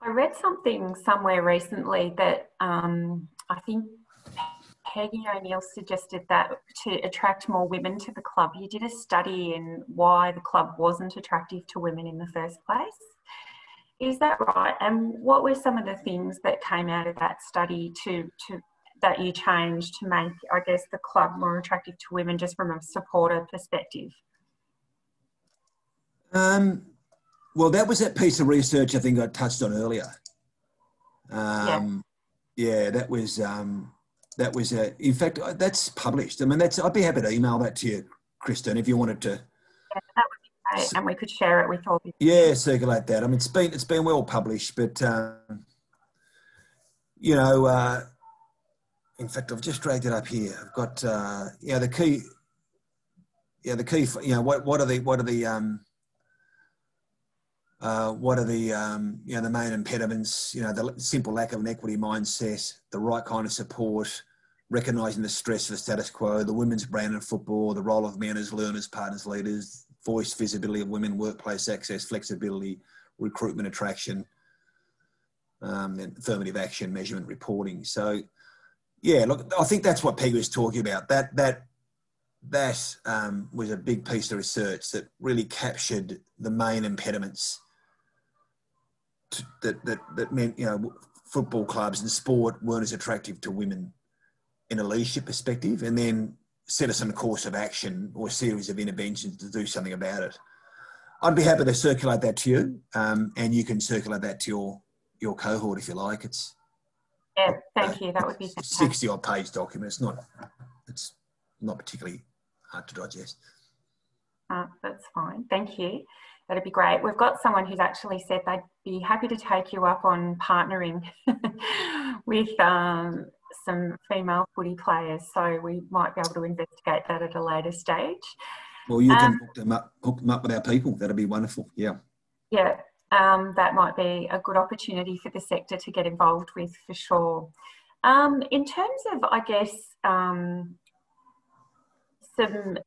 I read something somewhere recently that I think Peggy O'Neill suggested that to attract more women to the club, you did a study in why the club wasn't attractive to women in the first place. Is that right? And what were some of the things that came out of that study that you changed to make, I guess, the club more attractive to women just from a supporter perspective? Well, that was that piece of research I think I touched on earlier. Yeah, that was in fact, that's published. I mean, I'd be happy to email that to you, Christine, if you wanted to. Yeah, that would be great, and we could share it with all the. Yeah, circulate that. I mean, it's been well published, but in fact, I've just dragged it up here. I've got the key. Yeah, the key. What are the the main impediments? The simple lack of an equity mindset, the right kind of support, recognising the stress of the status quo, the women's brand in football, the role of men as learners, partners, leaders, voice, visibility of women, workplace access, flexibility, recruitment, attraction, and affirmative action, measurement, reporting. So, yeah, look, I think that's what Peg was talking about. That was a big piece of research that really captured the main impediments that meant, football clubs and sport weren't as attractive to women in a leadership perspective, and then set us on a course of action or a series of interventions to do something about it. I'd be happy to circulate that to you, and you can circulate that to your cohort if you like. Thank you. That would be fantastic. 60-odd page document. It's not particularly hard to digest. That's fine. Thank you. That'd be great. We've got someone who's actually said they'd be happy to take you up on partnering with some female footy players, so we might be able to investigate that at a later stage. Well, you can hook them up with our people. That'd be wonderful. Yeah. Yeah, that might be a good opportunity for the sector to get involved with for sure. In terms of, I guess, some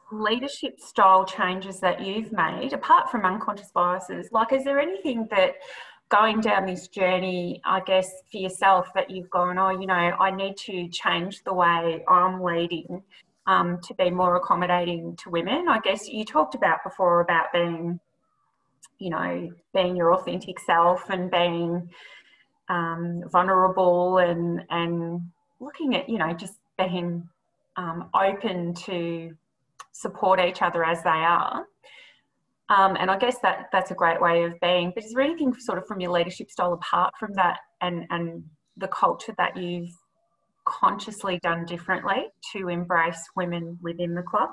leadership style changes that you've made, apart from unconscious biases, is there anything that going down this journey, I guess, for yourself that you've gone, I need to change the way I'm leading to be more accommodating to women? I guess you talked about before about being your authentic self and being vulnerable and looking at, just being open to support each other as they are. And I guess that's a great way of being. But is there anything sort of from your leadership style apart from that and the culture that you've consciously done differently to embrace women within the club?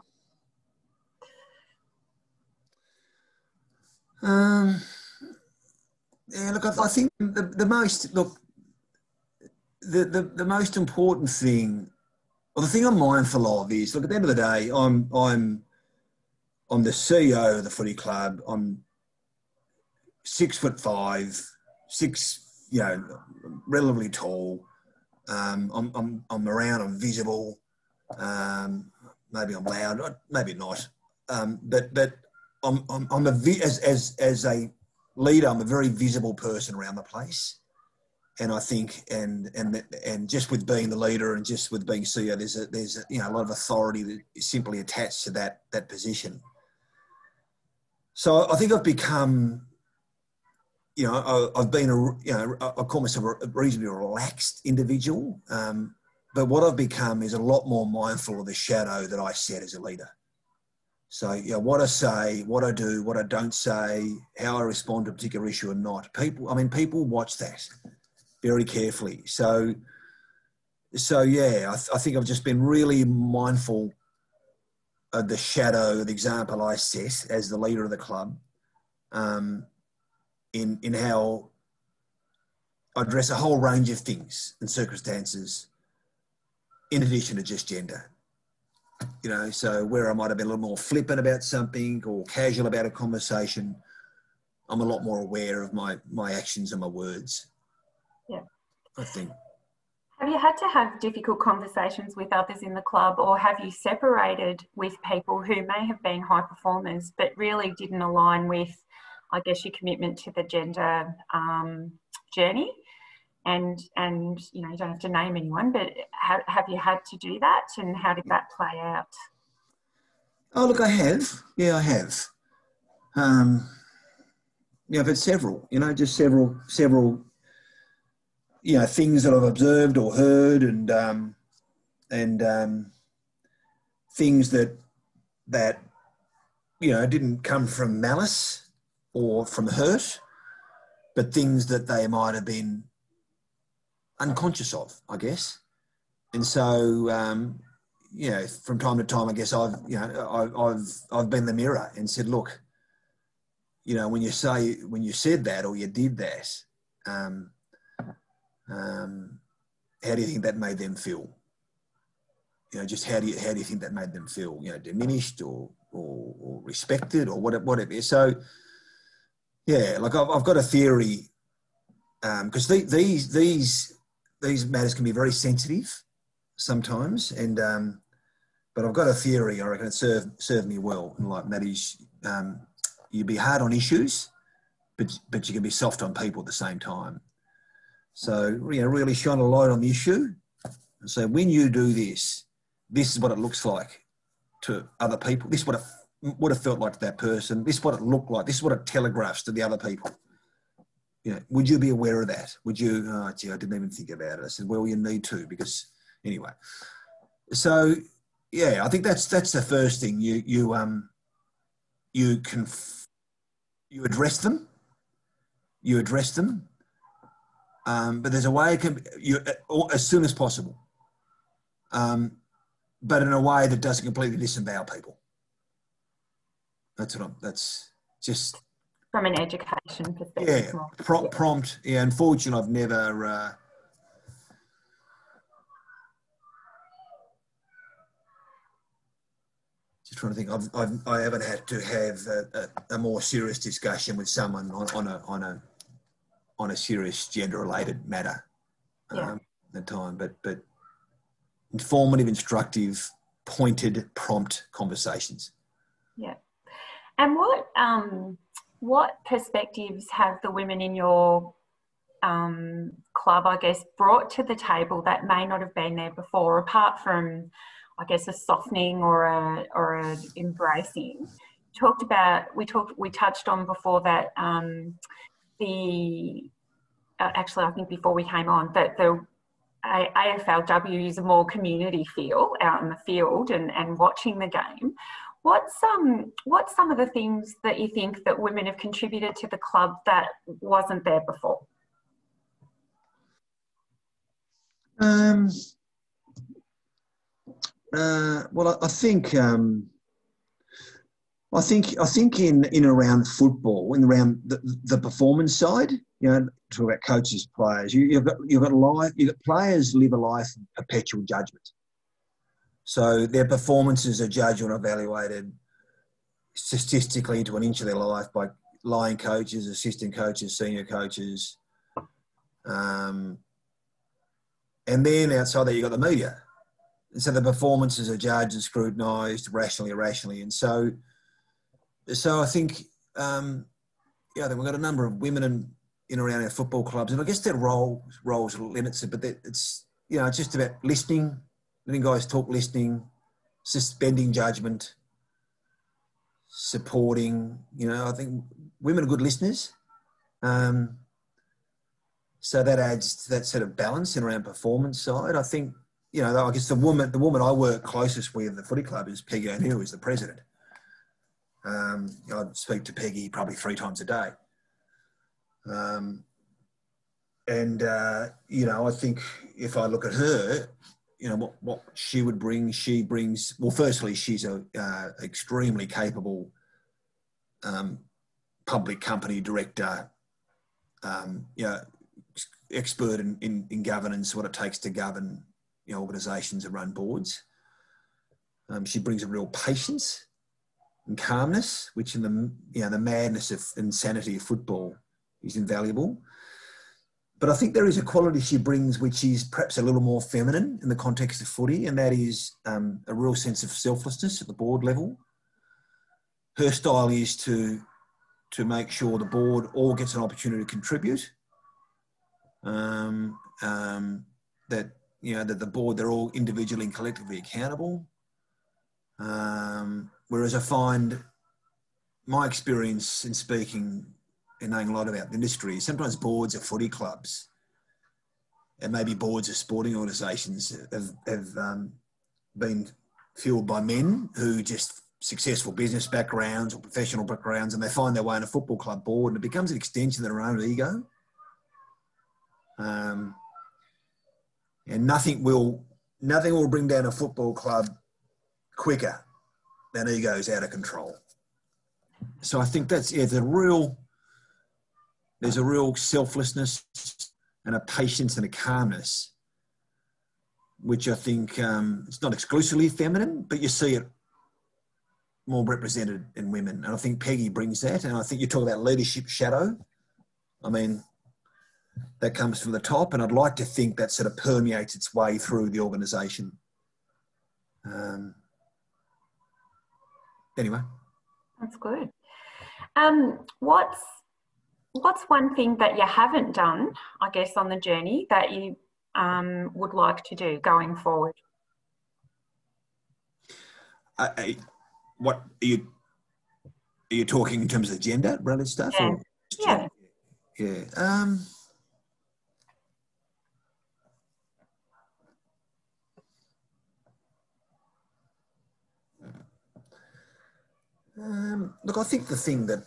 Yeah, look, I think the most important thing, or the thing I'm mindful of is, look, at the end of the day, I'm the CEO of the footy club. I'm 6'5", relatively tall. I'm around. I'm visible. Maybe I'm loud. Maybe not. But I'm as a leader, I'm a very visible person around the place. And I think, and just with being the leader and just with being CEO, there's a lot of authority that is simply attached to that position. So I think I've become, I've been I call myself a reasonably relaxed individual. But what I've become is a lot more mindful of the shadow that I set as a leader. So, what I say, what I do, what I don't say, how I respond to a particular issue or not. People watch that very carefully. So yeah, I think I've just been really mindful of the shadow, the example I set as the leader of the club, in how I address a whole range of things and circumstances in addition to just gender. So where I might have been a little more flippant about something or casual about a conversation, I'm a lot more aware of my actions and my words. Yeah. I think. Have you had to have difficult conversations with others in the club, or have you separated with people who may have been high performers but really didn't align with, I guess, your commitment to the gender journey? And you don't have to name anyone, but have you had to do that, and how did that play out? Oh, look, I have. Yeah, I have. I've had several, just several, things that I've observed or heard, and things that didn't come from malice or from hurt, but things that they might have been unconscious of, I guess. And so, from time to time, I guess I've been the mirror and said, look, when you said that or you did that, how do you think that made them feel? Just how do you think that made them feel? Diminished or respected or whatever. So, yeah, like I've got a theory, because these matters can be very sensitive sometimes, and but I've got a theory. I reckon it served me well, and that is, you be hard on issues, but you can be soft on people at the same time. So really shine a light on the issue, and say, when you do this, this is what it looks like to other people. This is what it felt like to that person. This is what it looked like. This is what it telegraphs to the other people. Would you be aware of that? Would you? Oh, gee, I didn't even think about it. I said, well, you need to, because anyway. So yeah, I think that's the first thing. You address them. You address them. But there's a way it can as soon as possible. But in a way that doesn't completely disembowel people. That's just. From an education perspective. Yeah, prompt. Yeah, unfortunately, I've never. Just trying to think. I haven't had to have a more serious discussion with someone on a serious gender-related matter. At the time, but informative, instructive, pointed, prompt conversations. Yeah, and what perspectives have the women in your club, I guess, brought to the table that may not have been there before, apart from, I guess, a softening or a embracing? We touched on before that actually, I think before we came on, that the AFLW is a more community feel out in the field and watching the game. What's some of the things that you think that women have contributed to the club that wasn't there before? Well, I think in around football, in around the performance side, you know, talk about coaches, players. You've got players live a life of perpetual judgment. So their performances are judged and evaluated statistically to an inch of their life by line coaches, assistant coaches, senior coaches. And then outside that, you've got the media. And so the performances are judged and scrutinised rationally, irrationally. And so I think, we've got a number of women in around our football clubs. And I guess their roles limits it, but it's just about listening, letting guys talk, listening, suspending judgment, supporting. I think women are good listeners. So that adds to that sort of balance in around performance side. I think, I guess the woman I work closest with at the footy club is Peggy O'Neill, who's the president. I speak to Peggy probably 3 times a day. I think if I look at her, what she would bring, she brings, well, firstly, she's a extremely capable public company director, expert in governance, what it takes to govern organisations and run boards. She brings a real patience and calmness, which in the madness of insanity of football is invaluable. But I think there is a quality she brings which is perhaps a little more feminine in the context of footy, and that is a real sense of selflessness at the board level. Her style is to make sure the board all gets an opportunity to contribute. That the board, they're all individually and collectively accountable. Whereas I find my experience in speaking and knowing a lot about the industry, sometimes boards of footy clubs and maybe boards of sporting organisations have been fueled by men who just successful business backgrounds or professional backgrounds, and they find their way in a football club board, and it becomes an extension of their own ego. And nothing will bring down a football club quicker than egos out of control. So I think there's a real selflessness and a patience and a calmness, which I think it's not exclusively feminine, but you see it more represented in women. And I think Peggy brings that. And I think you talk about leadership shadow. I mean, that comes from the top, and I'd like to think that sort of permeates its way through the organisation. Anyway. That's good. What's one thing that you haven't done, I guess, on the journey that you would like to do going forward? What are you talking in terms of gender related stuff? Yeah. Or Yeah. Yeah. Look, I think the thing that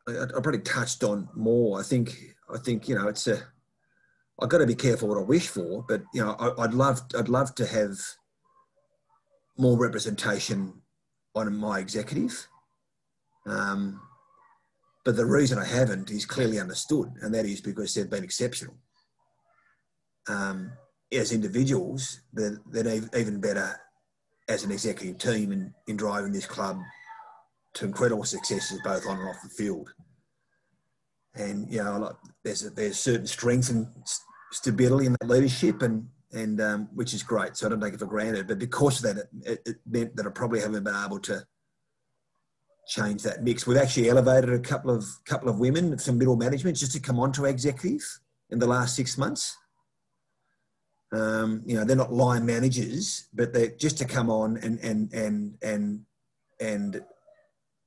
I probably touched on more, I think it's I've got to be careful what I wish for, but I'd love to have more representation on my executive. But the reason I haven't is clearly understood, and that is because they've been exceptional. As individuals, they're even better as an executive team in driving this club to incredible successes both on and off the field. And there's certain strength and stability in that leadership, and which is great. So I don't take it for granted. But because of that, it meant that I probably haven't been able to change that mix. We've actually elevated a couple of women from middle management just to come on to executive in the last 6 months. They're not line managers, but they're just to come on and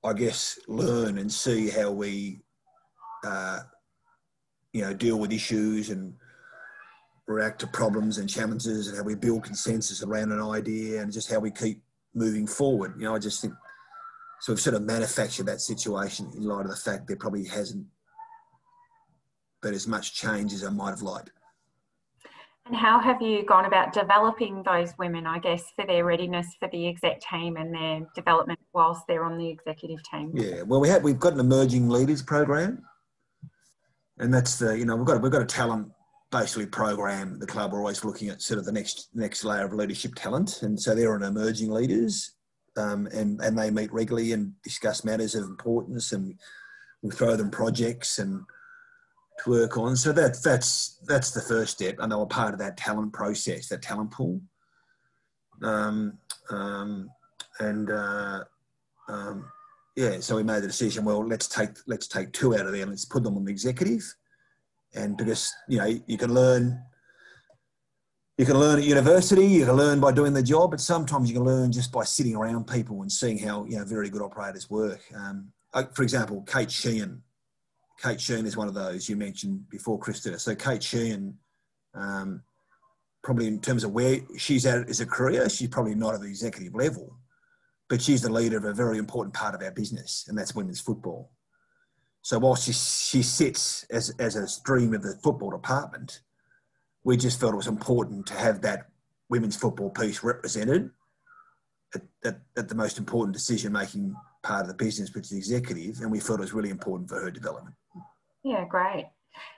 I guess learn and see how we deal with issues and react to problems and challenges, and how we build consensus around an idea, and just how we keep moving forward. You know, I just think, so we've sort of manufactured that situation in light of the fact there probably hasn't been as much change as I might have liked. And how have you gone about developing those women, I guess, for their readiness for the exec team and their development whilst they're on the executive team? Yeah, well, we've got an emerging leaders program, and that's the, you know, we've got a talent basically program. The club are always looking at sort of the next layer of leadership talent, and so they're on emerging leaders, and they meet regularly and discuss matters of importance, and we throw them projects and to work on. So that's the first step, and they were part of that talent process, that talent pool. Yeah, so we made the decision, well, let's take two out of there, let's put them on the executive. And because, you know, you can learn at university, you can learn by doing the job, but sometimes you can learn just by sitting around people and seeing how, you know, very good operators work. For example, Kate Sheehan. Kate Sheehan is one of those you mentioned before, Christina. So Kate Sheehan, probably in terms of where she's at as a career, she's probably not at the executive level, but she's the leader of a very important part of our business, and that's women's football. So whilst she sits as a stream of the football department, we just felt it was important to have that women's football piece represented at the most important decision-making part of the business, which is the executive, and we felt it was really important for her development. Yeah, great.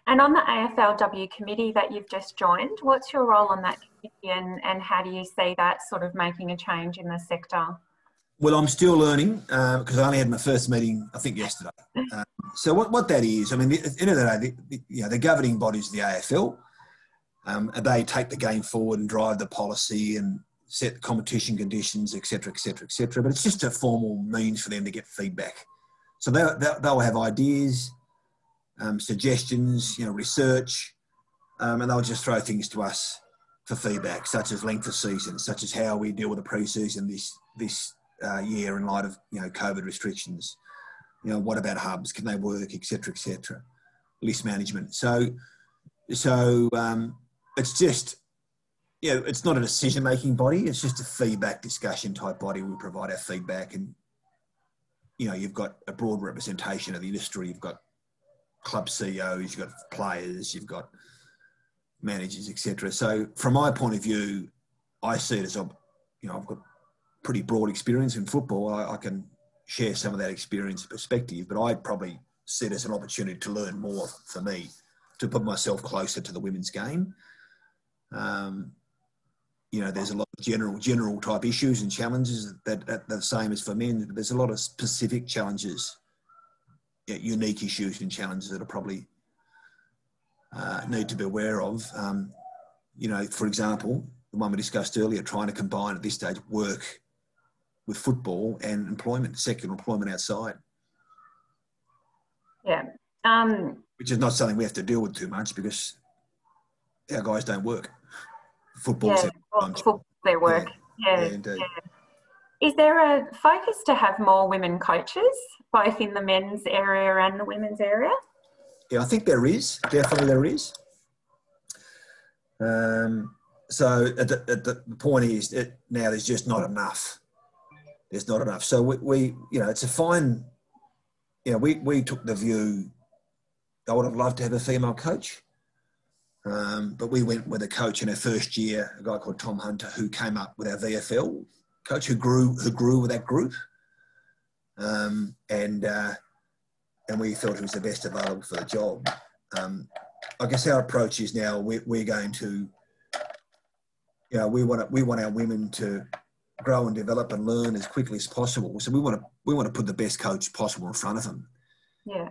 And on the AFLW committee that you've just joined, what's your role on that committee, and how do you see that sort of making a change in the sector? Well, I'm still learning because I only had my first meeting, I think, yesterday. So what that is, I mean, at the end of the day, the governing bodies of the AFL, they take the game forward and drive the policy and set the competition conditions, et cetera, et cetera, et cetera. But it's just a formal means for them to get feedback. So they'll have ideas, suggestions, you know, research, and they'll just throw things to us for feedback, such as length of season, such as how we deal with the pre-season this year in light of, you know, COVID restrictions. You know, what about hubs? Can they work, et cetera, et cetera. List management. So it's just, you know, it's not a decision-making body. It's just a feedback discussion type body. We provide our feedback, and, you know, you've got a broad representation of the industry. You've got club CEOs, you've got players, you've got managers, et cetera. So from my point of view, I see it as, you know, I've got pretty broad experience in football. I can share some of that experience and perspective, but I probably see it as an opportunity to learn more for me, to put myself closer to the women's game. You know, there's a lot of general type issues and challenges that are the same as for men, but there's a lot of specific challenges, unique issues and challenges that are probably need to be aware of. You know, for example, the one we discussed earlier, trying to combine at this stage work with football and employment, secular employment outside. Yeah. Which is not something we have to deal with too much because our guys don't work. Football's their work. Yeah. Is there a focus to have more women coaches, both in the men's area and the women's area? Yeah, I think there is. Definitely there is. So the point is that now there's just not enough. There's not enough. So we you know, it's a fine, you know, we took the view, I would have loved to have a female coach. But we went with a coach in our first year, a guy called Tom Hunter, who came up with our VFL coach, who grew with that group. And we thought he was the best available for the job. I guess our approach is now we're going to, you know, we want our women to grow and develop and learn as quickly as possible. So we want to put the best coach possible in front of them. Yeah.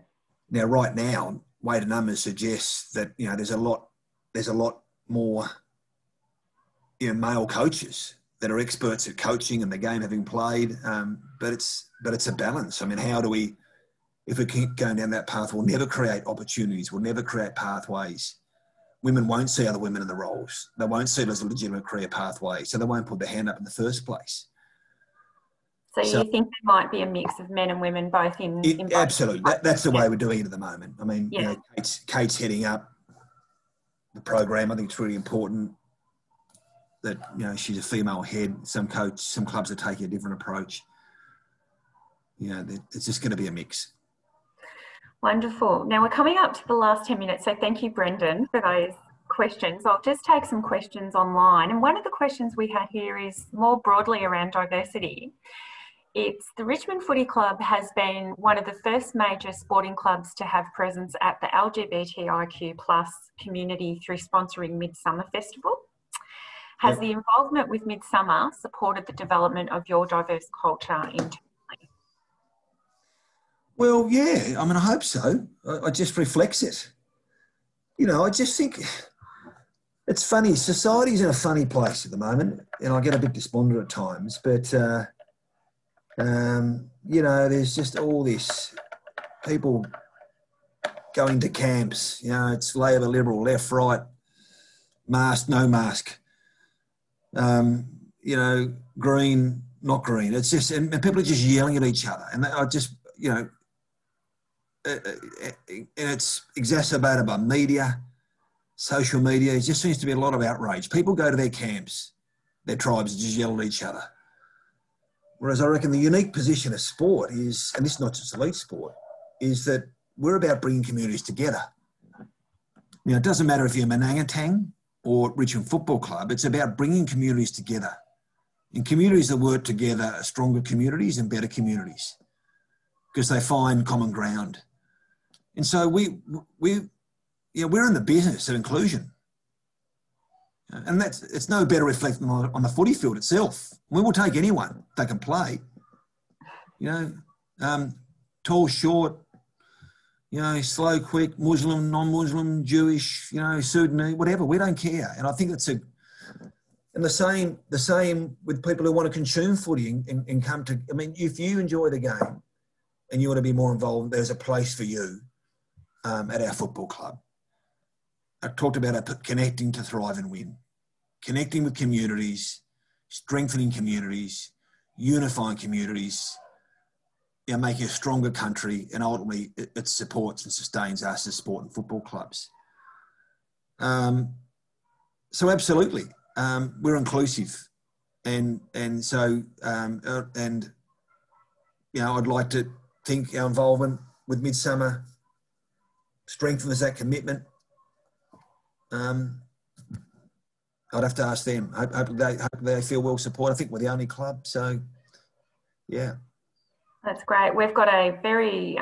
Now, right now, weighted numbers suggest that, you know, there's a lot more, you know, male coaches that are experts at coaching and the game having played. But it's a balance. I mean, how do we, if we keep going down that path, we'll never create opportunities. We'll never create pathways. Women won't see other women in the roles. They won't see it as a legitimate career pathway. So they won't put their hand up in the first place. So you think there might be a mix of men and women both in both? Absolutely. That's the way we're doing it at the moment. I mean, you know, Kate's heading up the program. I think it's really important. that, you know, she's a female head. Some clubs are taking a different approach. You know, it's just going to be a mix. Wonderful. Now we're coming up to the last 10 minutes, so thank you, Brendon, for those questions. I'll just take some questions online. And one of the questions we had here is more broadly around diversity. It's the Richmond Footy Club has been one of the first major sporting clubs to have presence at the LGBTIQ+ community through sponsoring Midsummer Festival. Has the involvement with Midsummer supported the development of your diverse culture internally? Well, yeah, I mean, I hope so. I just reflects it. You know, I just think it's funny. Society's in a funny place at the moment, and I get a bit despondent at times, but, you know, there's just all this people going to camps. You know, it's Labor, Liberal, left, right, mask, no mask, you know, green, not green. It's just, and people are just yelling at each other. And I just, you know, and it's exacerbated by media, social media. It just seems to be a lot of outrage. People go to their camps, their tribes, and just yell at each other. Whereas I reckon the unique position of sport is, and this is not just elite sport, is that we're about bringing communities together. You know, it doesn't matter if you're Manangatang or Richmond Football Club, it's about bringing communities together. And communities that work together are stronger communities and better communities because they find common ground. And so we're in the business of inclusion. And it's no better reflected on the footy field itself. We will take anyone that can play. You know, tall, short, you know, slow, quick, Muslim, non-Muslim, Jewish, you know, Sudanese, whatever. We don't care. And I think and the same with people who want to consume footy and come to. I mean, if you enjoy the game and you want to be more involved, there's a place for you at our football club. I talked about connecting to thrive and win, connecting with communities, strengthening communities, unifying communities, you know, making a stronger country, and ultimately it supports and sustains us as sport and football clubs. So absolutely, we're inclusive, and so and you know, I'd like to think our involvement with Midsummer strengthens that commitment. I'd have to ask them. Hope they feel well supported. I think we're the only club, so yeah. That's great. We've got a very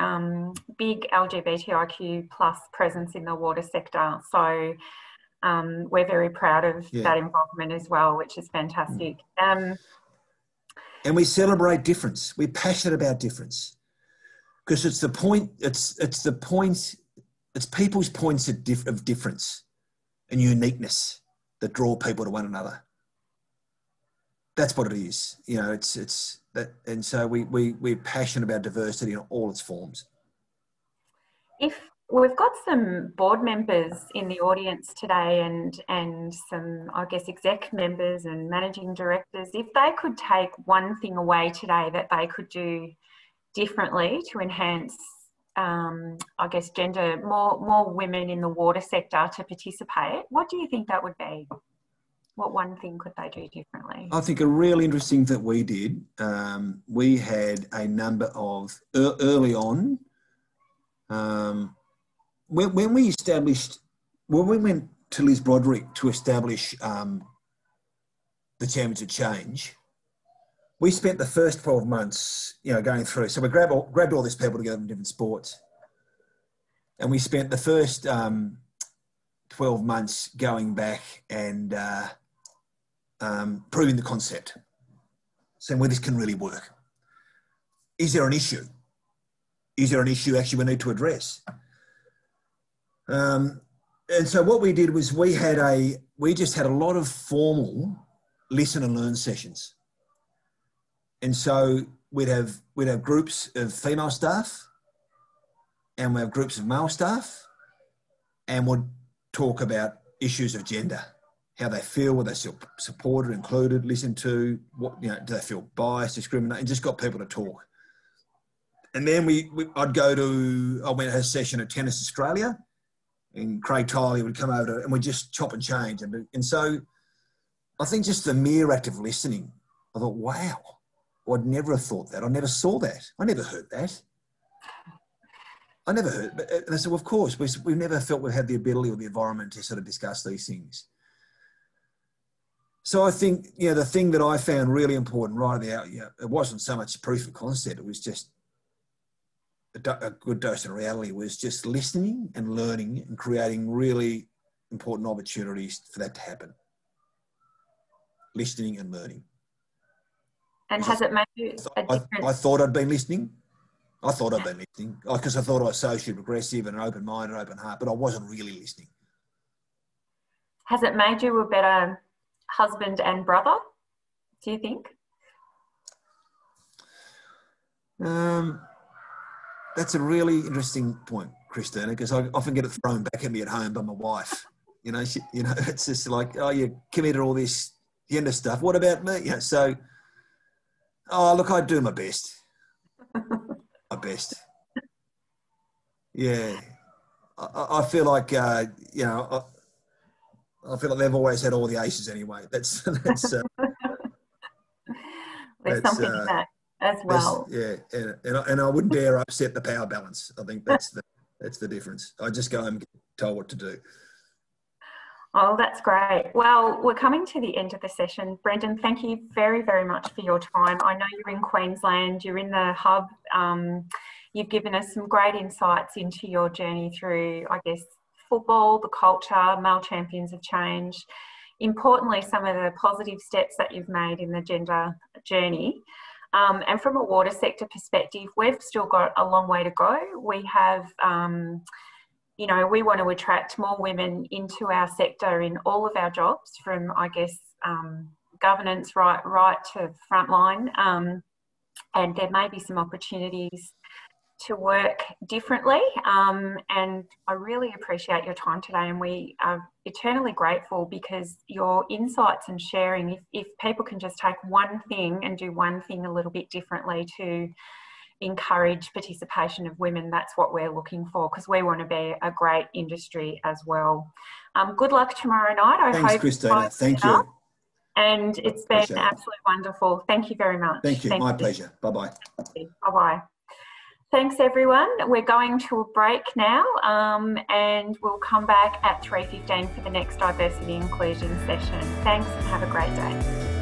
big LGBTIQ+ presence in the water sector, so we're very proud of that involvement as well, which is fantastic. And we celebrate difference. We're passionate about difference because it's the point. It's the point. It's people's points of difference and uniqueness that draw people to one another. That's what it is. You know, it's that, and so we're passionate about diversity in all its forms. If we've got some board members in the audience today and some, I guess, exec members and managing directors, if they could take one thing away today that they could do differently to enhance, I guess, more women in the water sector to participate, what do you think that would be? What one thing could they do differently? I think a really interesting that we did, we had a number of, early on, when we went to Liz Broderick to establish the Champions of Change, we spent the first 12 months, you know, going through. So we grabbed all these people together from different sports. And we spent the first 12 months going back and proving the concept, saying whether this can really work. Is there an issue? Is there an issue actually we need to address? And so what we did was we just had a lot of formal listen and learn sessions. And so we'd have groups of female staff and we have groups of male staff, and we'd talk about issues of gender, how they feel, whether they feel supported, included, listened to, what, you know, do they feel biased, discriminated, and just got people to talk. And then I went to a session at Tennis Australia, and Craig Tiley would come over and we'd just chop and change. And so I think just the mere act of listening, I thought, wow, I'd never have thought that. I never saw that. I never heard that. I never heard, and I said, well, of course, we've never felt we've had the ability or the environment to sort of discuss these things. So I think, you know, the thing that I found really important right at the out, it wasn't so much proof of concept, it was just a good dose of reality, was just listening and learning and creating really important opportunities for that to happen. Listening and learning. And has it made you a difference? I thought I'd been listening. I thought I'd been listening because I thought I was socially progressive and an open mind and open heart, but I wasn't really listening. Has it made you a better husband and brother, do you think? That's a really interesting point, Christina, because I often get it thrown back at me at home by my wife. You know, it's just like, oh, you committed all this gender stuff. What about me? You know, so, oh, look, I do my best. My best. Yeah. I feel like, you know, I feel like they've always had all the aces anyway. There's something in that as well. Yeah, and I wouldn't dare upset the power balance. I think that's the difference. I just go and get told what to do. Oh, that's great. Well, we're coming to the end of the session. Brendon, thank you very, very much for your time. I know you're in Queensland, you're in the hub. You've given us some great insights into your journey through, I guess, football, the culture, male champions of change. Importantly, some of the positive steps that you've made in the gender journey. And from a water sector perspective, we've still got a long way to go. We have, you know, we want to attract more women into our sector in all of our jobs, from, I guess, governance right to frontline. And there may be some opportunities to work differently. And I really appreciate your time today, and we are eternally grateful because your insights and sharing, if people can just take one thing and do one thing a little bit differently to encourage participation of women, that's what we're looking for, because we want to be a great industry as well. Good luck tomorrow night. Thanks, Christina. Thank you. And it's been absolutely wonderful. Thank you very much. Thank you. My pleasure. Bye-bye. Bye-bye. Thanks, everyone. We're going to a break now, and we'll come back at 3:15 for the next diversity inclusion session. Thanks, and have a great day.